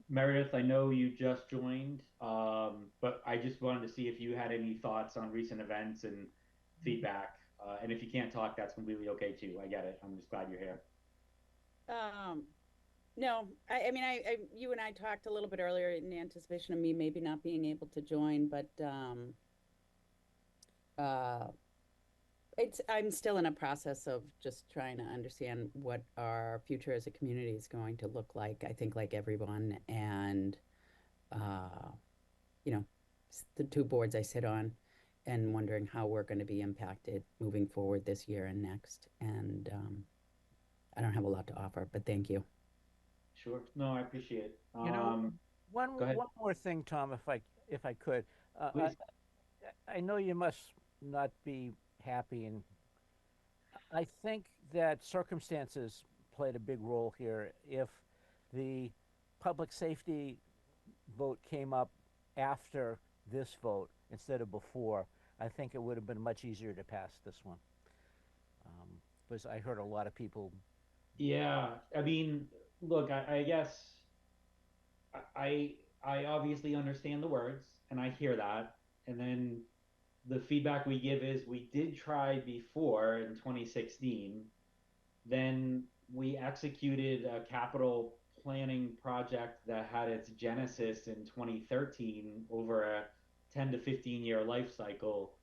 Meredith, I know you just joined, but I just wanted to see if you had any thoughts on recent events and feedback. And if you can't talk, that's completely okay too. I get it. I'm just glad you're here. No, I mean, you and I talked a little bit earlier in anticipation of me maybe not being able to join, but I'm still in a process of just trying to understand what our future as a community is going to look like. I think like everyone, and the two boards I sit on, and wondering how we're going to be impacted moving forward this year and next. And I don't have a lot to offer, but thank you. Sure. No, I appreciate it. One go ahead. one more thing, Tom, if I could. Please. I know you must not be happy, and I think that circumstances played a big role here. If the public safety vote came up after this vote instead of before, I think it would have been much easier to pass this one. Because I heard a lot of people. Yeah, I mean, look, I guess I obviously understand the words, and I hear that, and then the feedback we give is we did try before in 2016. Then we executed a capital planning project that had its genesis in 2013 over a 10 to 15 year life cycle.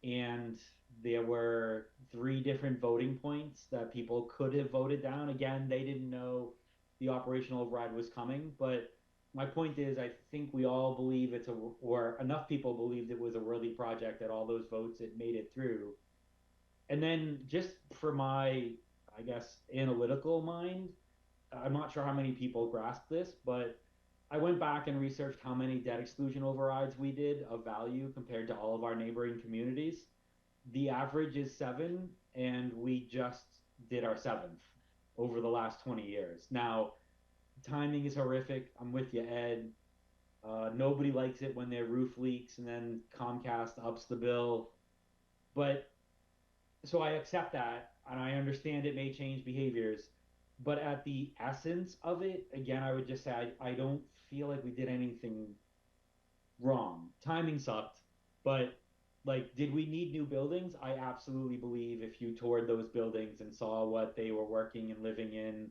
and there were three different voting points that people could have voted down. Again, they didn't know the operational override was coming, but my point is, I think we all believe it's a, or enough people believed it was a worthy project that all those votes it made it through. And then just for my, I guess, analytical mind, I'm not sure how many people grasp this, but I went back and researched how many debt exclusion overrides we did of value compared to all of our neighboring communities. The average is 7, and we just did our 7th over the last 20 years. Now, timing is horrific. I'm with you, Ed. Nobody likes it when their roof leaks and then Comcast ups the bill. But so I accept that and I understand it may change behaviors. But at the essence of it, again, I would just say I don't feel like we did anything wrong. Timing sucked, but like, did we need new buildings? I absolutely believe if you toured those buildings and saw what they were working and living in,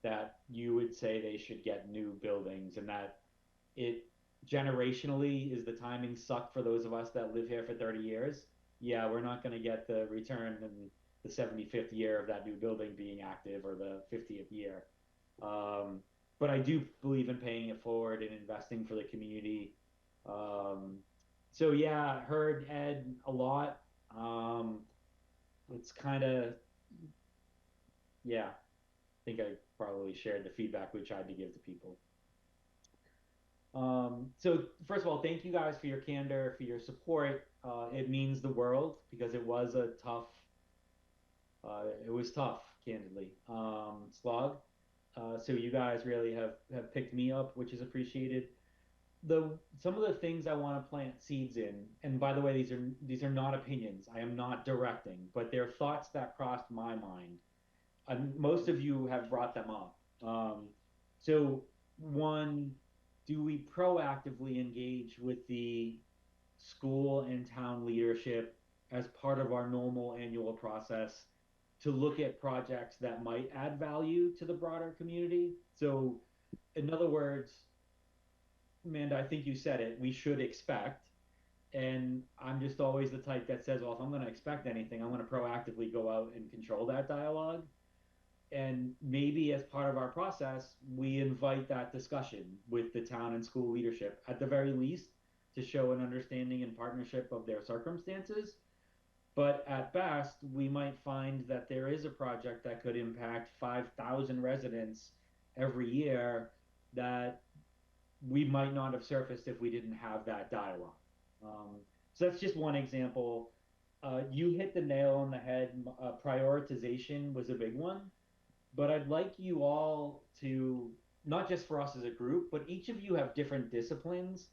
that you would say they should get new buildings, and that it generationally is the timing suck for those of us that live here for 30 years. Yeah, we're not going to get the return in the 75th year of that new building being active or the 50th year. But I do believe in paying it forward and investing for the community. So yeah, heard Ed a lot. It's kind of, yeah, I think I probably shared the feedback we tried to give to people. So first of all, thank you guys for your candor, for your support. It means the world because it was a tough, it was tough, candidly, slog. So you guys really have picked me up, which is appreciated. Some of the things I want to plant seeds in, and by the way, these are not opinions. I am not directing, but they're thoughts that crossed my mind. And most of you have brought them up. So one, do we proactively engage with the school and town leadership as part of our normal annual process to look at projects that might add value to the broader community? So, in other words, Amanda, I think you said it, we should expect. And I'm just always the type that says, well, if I'm going to expect anything, I'm going to proactively go out and control that dialogue. And maybe as part of our process, we invite that discussion with the town and school leadership, at the very least, to show an understanding and partnership of their circumstances. But at best, we might find that there is a project that could impact 5,000 residents every year that we might not have surfaced if we didn't have that dialogue. So that's just one example. You hit the nail on the head. Prioritization was a big one. But I'd like you all to, not just for us as a group, but each of you have different disciplines.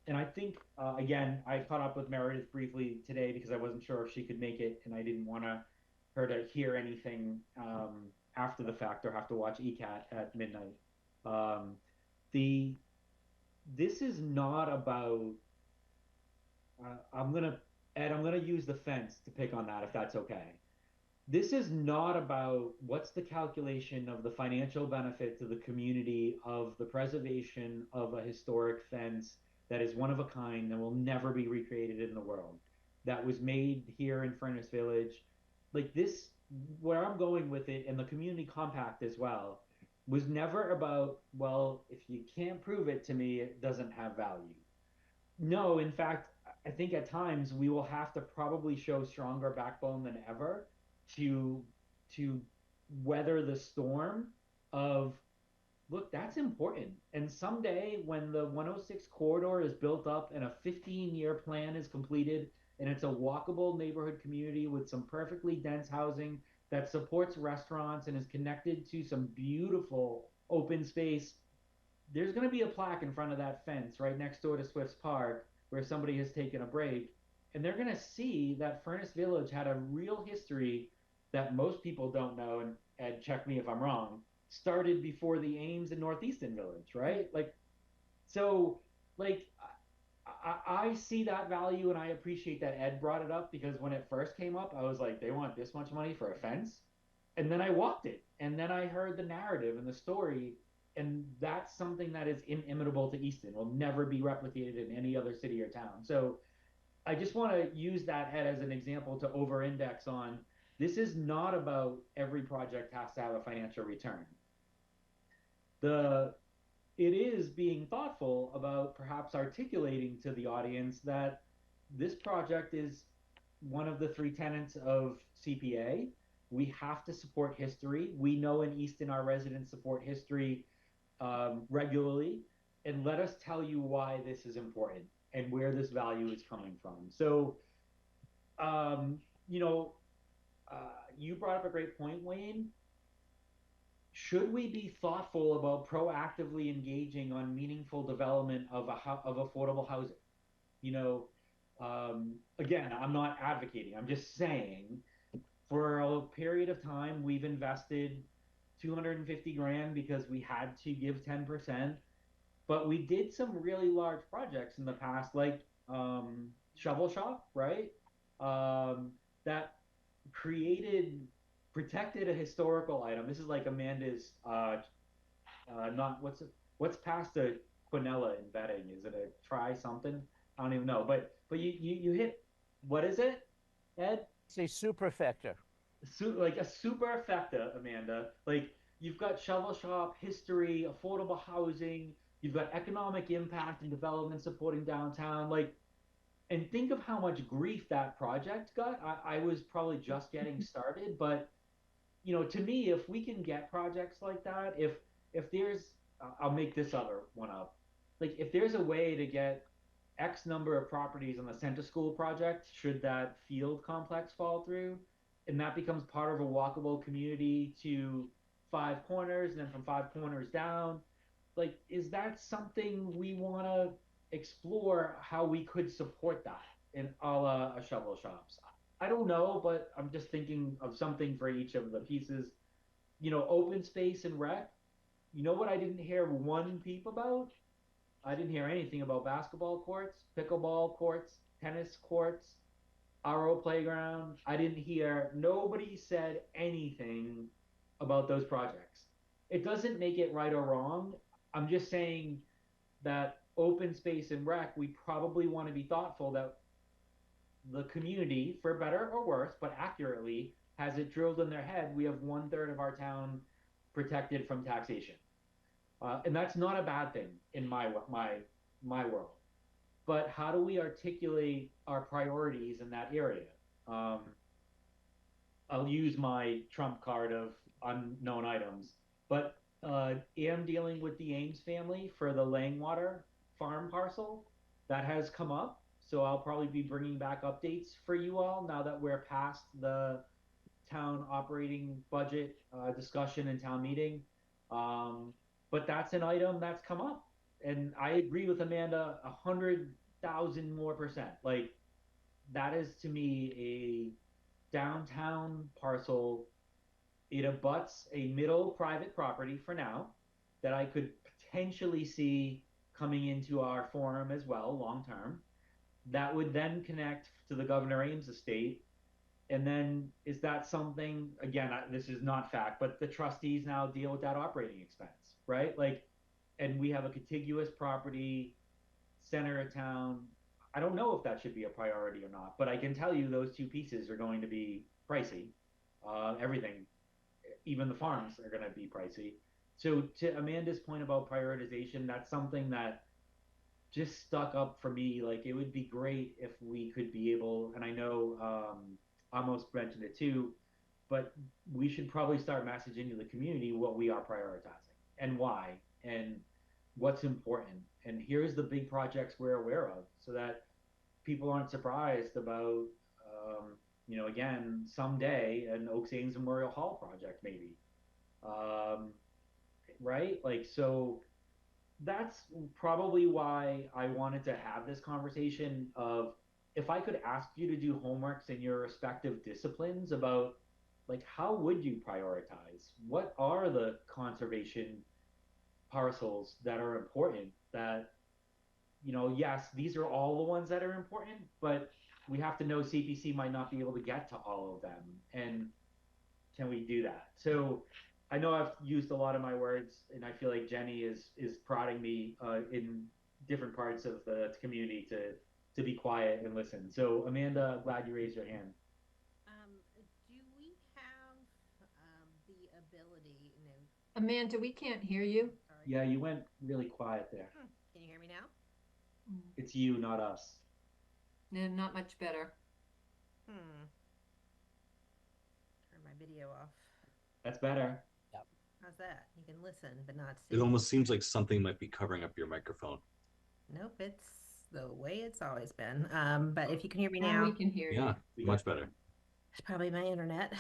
And I think, again, I caught up with Meredith briefly today because I wasn't sure if she could make it, and I didn't want her to hear anything after the fact or have to watch ECAT at midnight. This is not about, Ed, I'm gonna use the fence to pick on that if that's okay. This is not about what's the calculation of the financial benefit to the community of the preservation of a historic fence that is one of a kind and will never be recreated in the world, that was made here in Furnace Village. Like this, where I'm going with it, and the community compact as well, was never about, well, if you can't prove it to me, it doesn't have value. No, in fact, I think at times we will have to probably show stronger backbone than ever to to weather the storm of, look, that's important. And someday when the 106 corridor is built up and a 15-year plan is completed and it's a walkable neighborhood community with some perfectly dense housing that supports restaurants and is connected to some beautiful open space, there's going to be a plaque in front of that fence right next door to Swift's Park where somebody has taken a break. And they're going to see that Furnace Village had a real history that most people don't know. And Ed, check me if I'm wrong, started before the Ames and Northeastern Village, right? Like, so, like, I see that value and I appreciate that Ed brought it up because when it first came up, I was like, they want this much money for a fence? And then I walked it. And then I heard the narrative and the story. And that's something that is inimitable to Easton, will never be replicated in any other city or town. So I just want to use that head as an example to over index on this is not about every project has to have a financial return. The it is being thoughtful about perhaps articulating to the audience that this project is one of the three tenets of CPA. We have to support history. We know in Easton our residents support history regularly, and let us tell you why this is important and where this value is coming from. So, um, you know, you brought up a great point, Wayne. Should we be thoughtful about proactively engaging on meaningful development of of affordable housing? You know, again, I'm not advocating. I'm just saying, for a period of time, we've invested 250 grand because we had to give 10%, but we did some really large projects in the past, like Shovel Shop, right? That created, protected a historical item. This is like Amanda's, not what's past a quinella in betting? Is it a try something? I don't even know. But you hit, what is it, Ed? It's a superfecta. Like a superfecta, Amanda. Like you've got shovel shop history, affordable housing. You've got economic impact and development supporting downtown. Like, and think of how much grief that project got. I was probably just getting started, but to me, if we can get projects like that, if there's, I'll make this other one up. Like, if there's a way to get X number of properties on the center school project, should that field complex fall through, and that becomes part of a walkable community to Five Corners, and then from Five Corners down, like, is that something we want to explore how we could support that in a shovel shops? I don't know, but I'm just thinking of something for each of the pieces. Open space and rec. You know what I didn't hear one peep about? I didn't hear anything about basketball courts, pickleball courts, tennis courts, RO playground. I didn't hear, nobody said anything about those projects. It doesn't make it right or wrong. I'm just saying that open space and rec, we probably want to be thoughtful that the community, for better or worse, but accurately, has it drilled in their head. We have 1/3 of our town protected from taxation, and that's not a bad thing in my world. But how do we articulate our priorities in that area? Um, I'll use my trump card of unknown items, but am dealing with the Ames family for the Langwater farm parcel that has come up. So I'll probably be bringing back updates for you all now that we're past the town operating budget discussion and town meeting. But that's an item that's come up, and I agree with Amanda 100,000 more percent. Like, that is to me a downtown parcel. It abuts a middle private property for now that I could potentially see coming into our forum as well long term. That would then connect to the Governor Ames estate. And then is that something, again, this is not fact, but the trustees now deal with that operating expense, right? Like, and we have a contiguous property, center of town. I don't know if that should be a priority or not, but I can tell you those two pieces are going to be pricey. Everything, even the farms are going to be pricey. So to Amanda's point about prioritization, that's something that just stuck up for me. Like, it would be great if we could be able, and I know almost mentioned it too, but we should probably start messaging to the community what we are prioritizing and why and what's important. And here's the big projects we're aware of so that people aren't surprised about, again, someday an Oaks Ames Memorial Hall project, maybe. Right? Like, so that's probably why I wanted to have this conversation of, if I could ask you to do homeworks in your respective disciplines about, like, how would you prioritize? What are the conservation parcels that are important that, yes, these are all the ones that are important, but we have to know CPC might not be able to get to all of them. And can we do that? So I know I've used a lot of my words, and I feel like Jenny is prodding me in different parts of the community to to be quiet and listen. So Amanda, glad you raised your hand. Do we have the ability, Amanda, we can't hear you. sorry. Yeah, you went really quiet there. Can you hear me now? It's you, not us. No, not much better. Turn my video off. That's better. How's that? You can listen but not see. It almost seems like something might be covering up your microphone. Nope, it's the way it's always been. But if you can hear me Now now, we can hear Yeah, you. much better. it's probably my internet.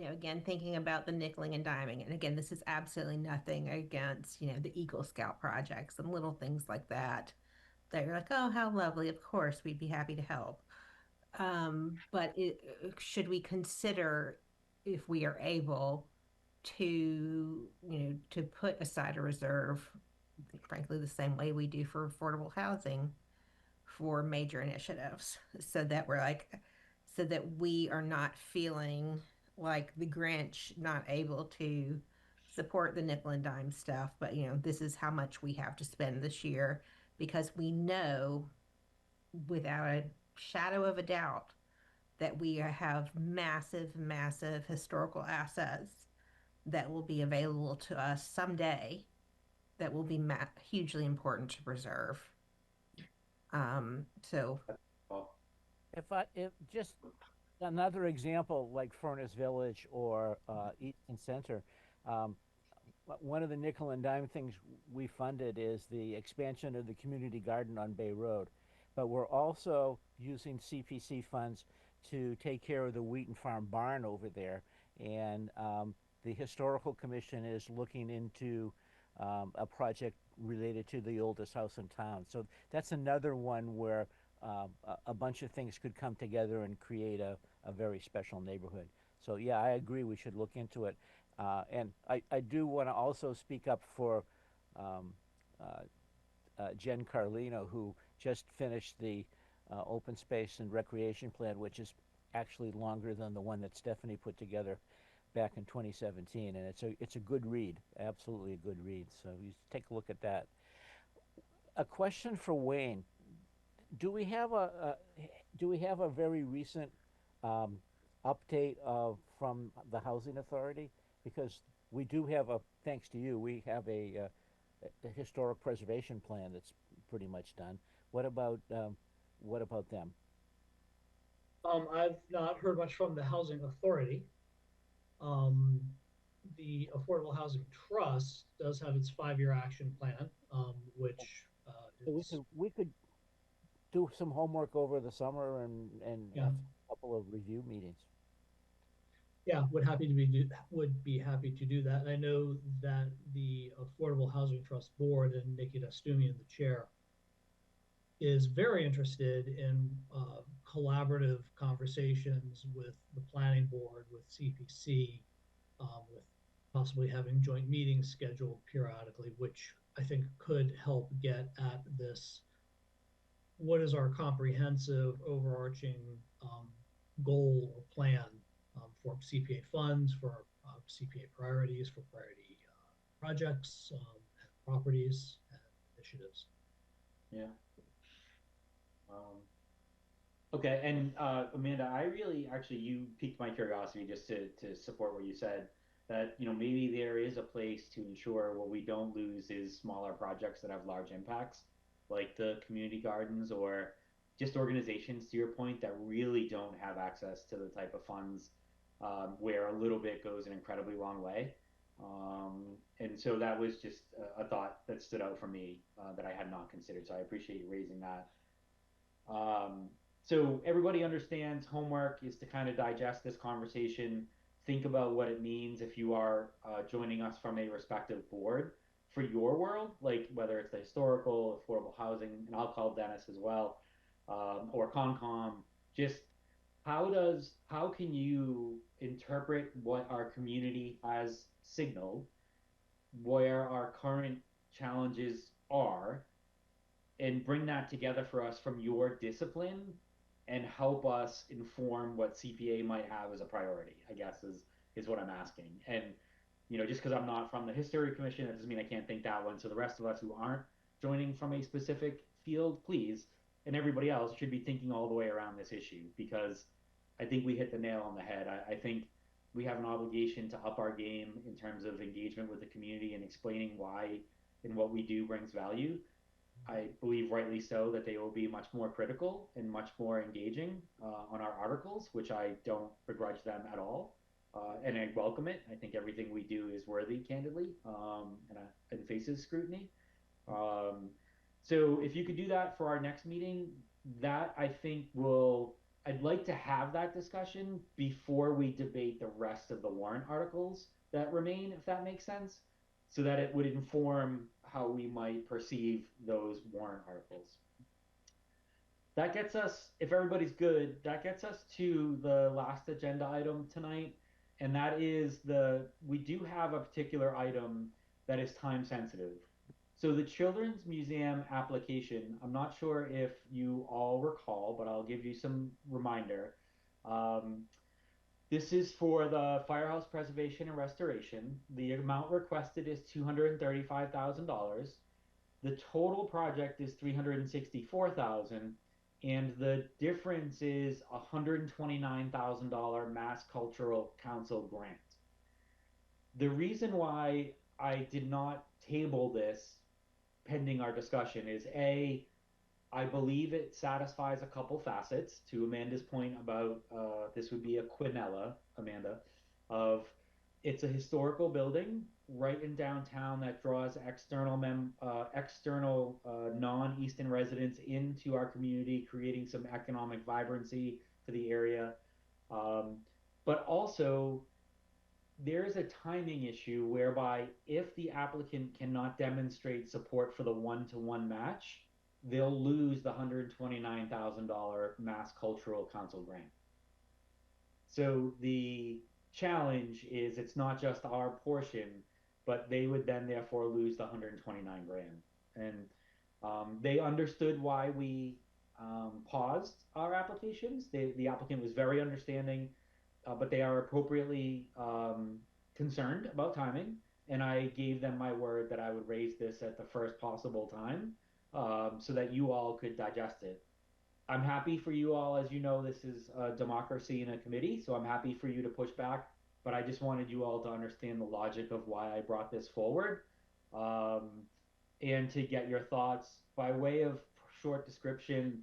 Again, thinking about the nickeling and diming, and again, this is absolutely nothing against, the Eagle Scout projects and little things like that. That you're like, oh, how lovely! Of course, we'd be happy to help. But should we consider, if we are able, to to put aside a reserve, frankly, the same way we do for affordable housing, for major initiatives, so that we are not feeling like the Grinch, not able to support the nickel and dime stuff, but this is how much we have to spend this year, because we know without a shadow of a doubt that we have massive, massive historical assets that will be available to us someday, that will be hugely important to preserve. So If just another example like Furnace Village or Easton Center, um, one of the nickel and dime things we funded is the expansion of the community garden on Bay Road, but we're also using CPC funds to take care of the Wheaton Farm barn over there, and the historical commission is looking into a project related to the oldest house in town. So that's another one where a bunch of things could come together and create a very special neighborhood. So yeah, I agree. We should look into it. And I do want to also speak up for um, Jen Carlino, who just finished the open space and recreation plan, which is actually longer than the one that Stephanie put together back in 2017, and it's a good read, absolutely a good read. So you take a look at that. A question for Wayne: Do we have a very recent um, update from the housing authority? Because we do have thanks to you, we have a historic preservation plan that's pretty much done. What about them? I've not heard much from the Housing Authority. Um, the Affordable Housing Trust does have its 5-year action plan, which So is, we could do some homework over the summer and yeah, have a couple of review meetings. yeah, would be happy to do that. And I know that the Affordable Housing Trust Board, and Nikki Dastumian, the chair, is very interested in collaborative conversations with the planning board, with CPC, with possibly having joint meetings scheduled periodically, which I think could help get at this. What is our comprehensive, overarching goal or plan for CPA funds, for CPA priorities, for priority projects, properties, and initiatives? Yeah. Okay, and Amanda, I really actually you piqued my curiosity just to support what you said, that maybe there is a place to ensure what we don't lose is smaller projects that have large impacts, like the community gardens, or just organizations, to your point, that really don't have access to the type of funds where a little bit goes an incredibly long way. And so that was just a thought that stood out for me that I had not considered. So I appreciate you raising that. Um, so everybody understands homework is to kind of digest this conversation, think about what it means if you are joining us from a respective board for your world, like whether it's the historical, affordable housing, and I'll call Dennis as well, or Concom. Just how can you interpret what our community has signaled, where our current challenges are, and bring that together for us from your discipline and help us inform what CPA might have as a priority, I guess is what I'm asking. And just because I'm not from the History Commission, that doesn't mean I can't think that one. So the rest of us who aren't joining from a specific field, please. And everybody else should be thinking all the way around this issue, because I think we hit the nail on the head. I think we have an obligation to up our game in terms of engagement with the community and explaining why and what we do brings value. I believe rightly so that they will be much more critical and much more engaging on our articles, which I don't begrudge them at all. And I welcome it. I think everything we do is worthy, candidly, and faces scrutiny. Um, so if you could do that for our next meeting, that I think will, I'd like to have that discussion before we debate the rest of the warrant articles that remain, if that makes sense, so that it would inform how we might perceive those warrant articles. That gets us, if everybody's good, that gets us to the last agenda item tonight. And that is we do have a particular item that is time sensitive. So the Children's Museum application, I'm not sure if you all recall, but I'll give you some reminder. Um, this is for the firehouse preservation and restoration. The amount requested is $235,000. The total project is $364,000, and the difference is $129,000 Mass Cultural Council grant. The reason why I did not table this pending our discussion is I believe it satisfies a couple facets. To Amanda's point about this would be a quinella, Amanda, of it's a historical building right in downtown that draws external non-Easton residents into our community, creating some economic vibrancy for the area. But also, there is a timing issue whereby if the applicant cannot demonstrate support for the one-to-one match, they'll lose the $129,000 Mass Cultural Council grant. So the challenge is it's not just our portion, but they would then therefore lose the 129 grand. And they understood why we paused our applications. The applicant was very understanding, but they are appropriately concerned about timing. And I gave them my word that I would raise this at the first possible time so that you all could digest it. I'm happy for you all. As you know, this is a democracy in a committee, so I'm happy for you to push back. But I just wanted you all to understand the logic of why I brought this forward and to get your thoughts by way of short description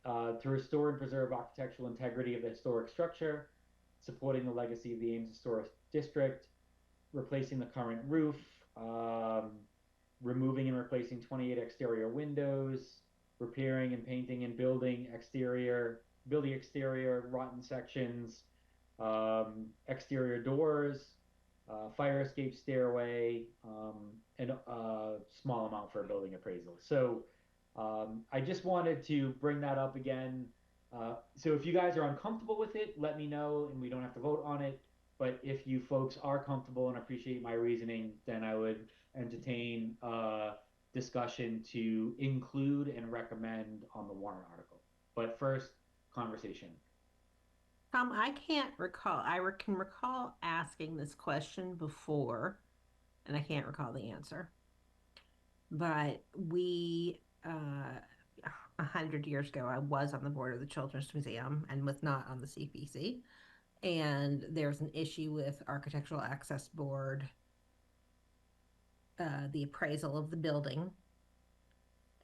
to restore and preserve architectural integrity of the historic structure, supporting the legacy of the Ames Historic District, replacing the current roof, removing and replacing 28 exterior windows, repairing and painting and building exterior rotten sections, exterior doors, fire escape stairway, and a small amount for a building appraisal. So I just wanted to bring that up again. So if you guys are uncomfortable with it, let me know and we don't have to vote on it. But if you folks are comfortable and appreciate my reasoning, then I would entertain discussion to include and recommend on the warrant article. But first, conversation. Tom, I can't recall. I can recall asking this question before, and I can't recall the answer. But we, 100 years ago, I was on the board of the Children's Museum and was not on the CPC. And there's an issue with Architectural Access Board, the appraisal of the building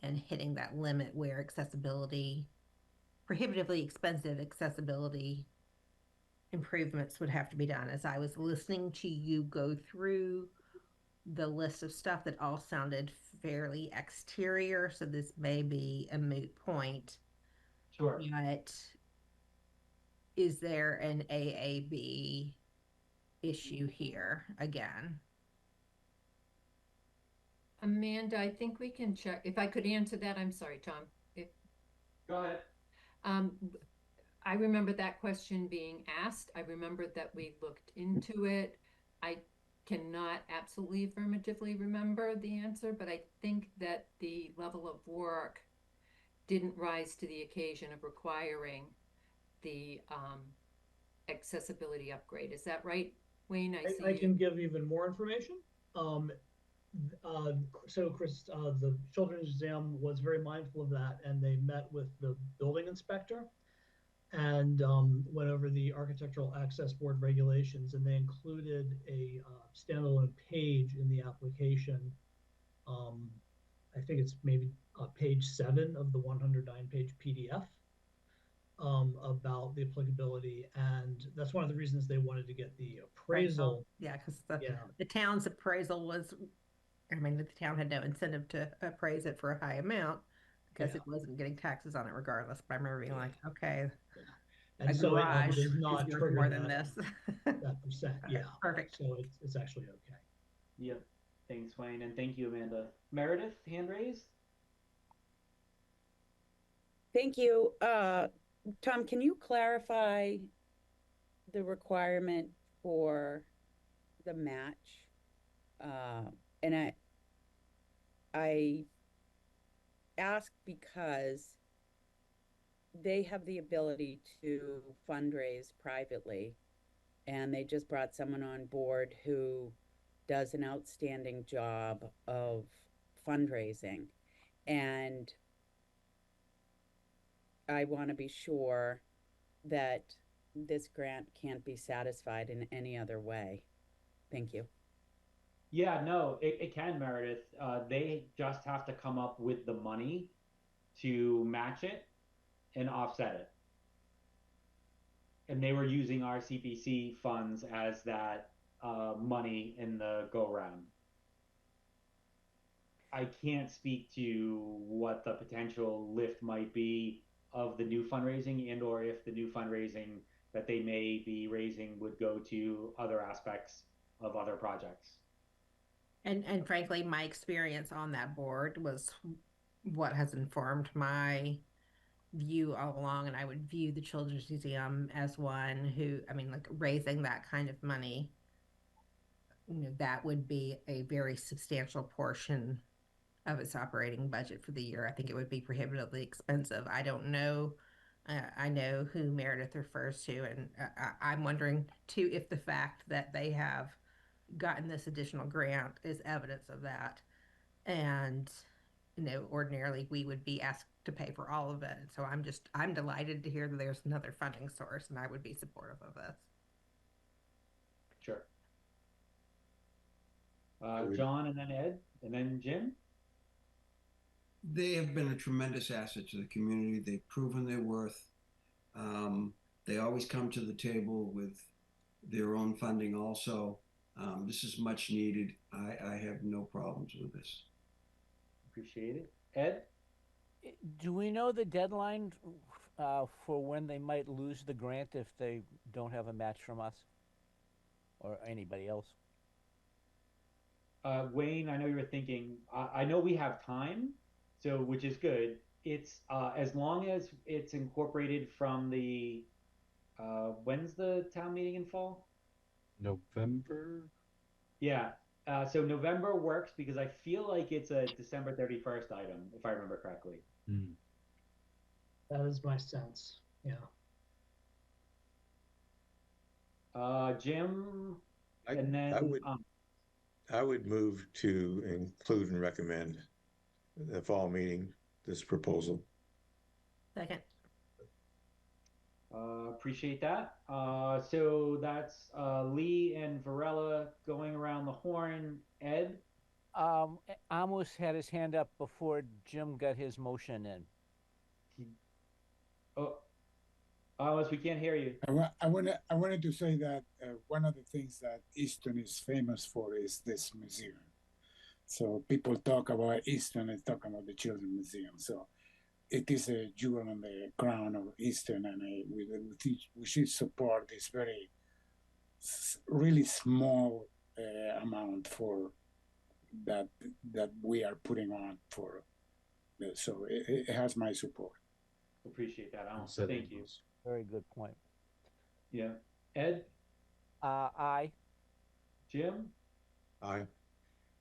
and hitting that limit where accessibility, prohibitively expensive accessibility improvements would have to be done. As I was listening to you go through the list of stuff, that all sounded fairly exterior, so this may be a moot point. Sure. But is there an AAB issue here again? Amanda, I think we can check. If I could answer that, I'm sorry, Tom. Go ahead. I remember that question being asked. I remember that we looked into it. I cannot absolutely affirmatively remember the answer, but I think that the level of work didn't rise to the occasion of requiring the accessibility upgrade. Is that right, Wayne? I can give even more information. So Chris, the Children's Museum was very mindful of that, and they met with the building inspector and went over the Architectural Access Board regulations, and they included a standalone page in the application. I think it's maybe page 7 of the 109-page PDF about the applicability, and that's one of the reasons they wanted to get the appraisal. Yeah, because Yeah, the town's appraisal was, I mean, the town had no incentive to appraise it for a high amount because Yeah. it wasn't getting taxes on it regardless. But I remember being like, okay, and a so it garage does is not worth trigger more than that this. that percent. Yeah, Perfect. so it's actually okay. Yep. Thanks, Wayne, and thank you, Amanda. Meredith, hand raised. Thank you. Tom, can you clarify the requirement for the match? And I ask because they have the ability to fundraise privately, and they just brought someone on board who does an outstanding job of fundraising. And I want to be sure that this grant can't be satisfied in any other way. Thank you. Yeah, no, it can, Meredith. They just have to come up with the money to match it and offset it. And they were using our CPC funds as that money in the go round. I can't speak to what the potential lift might be of the new fundraising, and or if the new fundraising that they may be raising would go to other aspects of other projects. And frankly, my experience on that board was what has informed my view all along. And I would view the Children's Museum as one who, I mean, like raising that kind of money, that would be a very substantial portion of its operating budget for the year. I think it would be prohibitively expensive. I don't know. I know who Meredith refers to, and I'm wondering too if the fact that they have gotten this additional grant is evidence of that. And ordinarily we would be asked to pay for all of it. So I'm delighted to hear that there's another funding source, and I would be supportive of this. Sure. John, and then Ed, and then Jim. They have been a tremendous asset to the community. They've proven their worth. They always come to the table with their own funding also. This is much needed. I have no problems with this. Appreciate it. Ed? Do we know the deadline for when they might lose the grant if they don't have a match from us or anybody else? Wayne, I know you were thinking, I know we have time, so which is good. It's as long as it's incorporated from the, when's the town meeting in fall? November. Yeah, so November works because I feel like it's a December 31st item, if I remember correctly. That is my sense. Yeah. Jim, and then I would move to include and recommend the fall meeting this proposal. Second. Appreciate that. So that's Lee and Varela going around the horn. Ed? Amos had his hand up before Jim got his motion in. Amos, we can't hear you. I wanted to say that one of the things that Easton is famous for is this museum. So people talk about Easton and talk about the Children's Museum. So it is a jewel on the crown of Easton, and we should support this really small amount for that we are putting on for. So it has my support. Appreciate that, Amos. Thank you. Very good point. Yeah. Ed? Aye. Jim? Aye.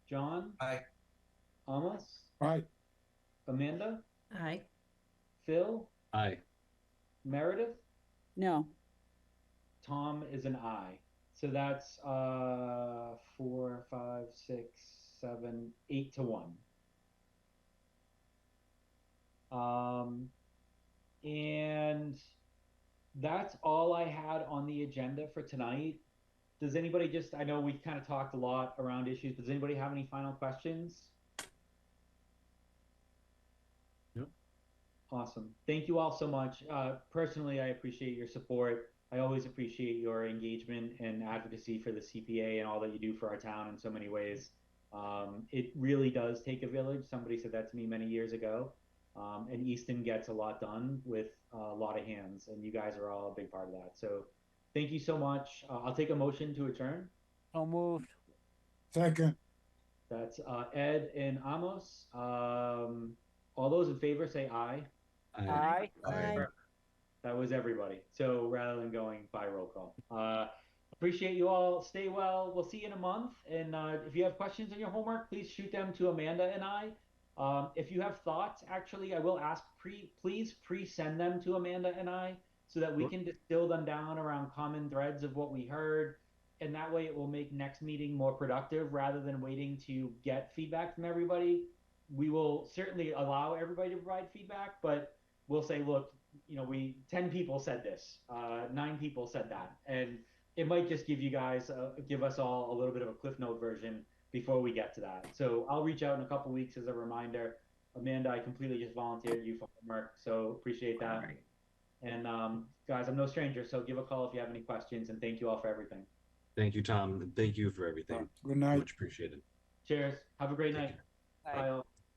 John? Aye. Amos? Aye. Amanda? Aye. Phil? Aye. Meredith? No. Tom is an aye. So that's 4, 5, 6, 7, 8-1. And that's all I had on the agenda for tonight. Does anybody I know we kind of talked a lot around issues, but does anybody have any final questions? Nope. Awesome. Thank you all so much. Personally, I appreciate your support. I always appreciate your engagement and advocacy for the CPA and all that you do for our town in so many ways. It really does take a village. Somebody said that to me many years ago. And Easton gets a lot done with a lot of hands, and you guys are all a big part of that. So thank you so much. I'll take a motion to adjourn. So moved. Second. That's Ed and Amos. All those in favor say aye. Aye. Aye. That was everybody. So rather than going by roll call. Appreciate you all. Stay well. We'll see you in a month. And if you have questions on your homework, please shoot them to Amanda and I. If you have thoughts, actually, I will ask please pre-send them to Amanda and I so that we can distill them down around common threads of what we heard. And that way it will make next meeting more productive rather than waiting to get feedback from everybody. We will certainly allow everybody to provide feedback, but we'll say, look, 10 people said this, 9 people said that. And it might just give us all a little bit of a Cliff Note version before we get to that. So I'll reach out in a couple weeks as a reminder. Amanda, I completely just volunteered you for homework, so appreciate that. Right. And guys, I'm no stranger, so give a call if you have any questions, and thank you all for everything. Thank you, Tom, and thank you for everything. Good night. Much appreciated. Cheers. Have a great night. Take care. Bye all.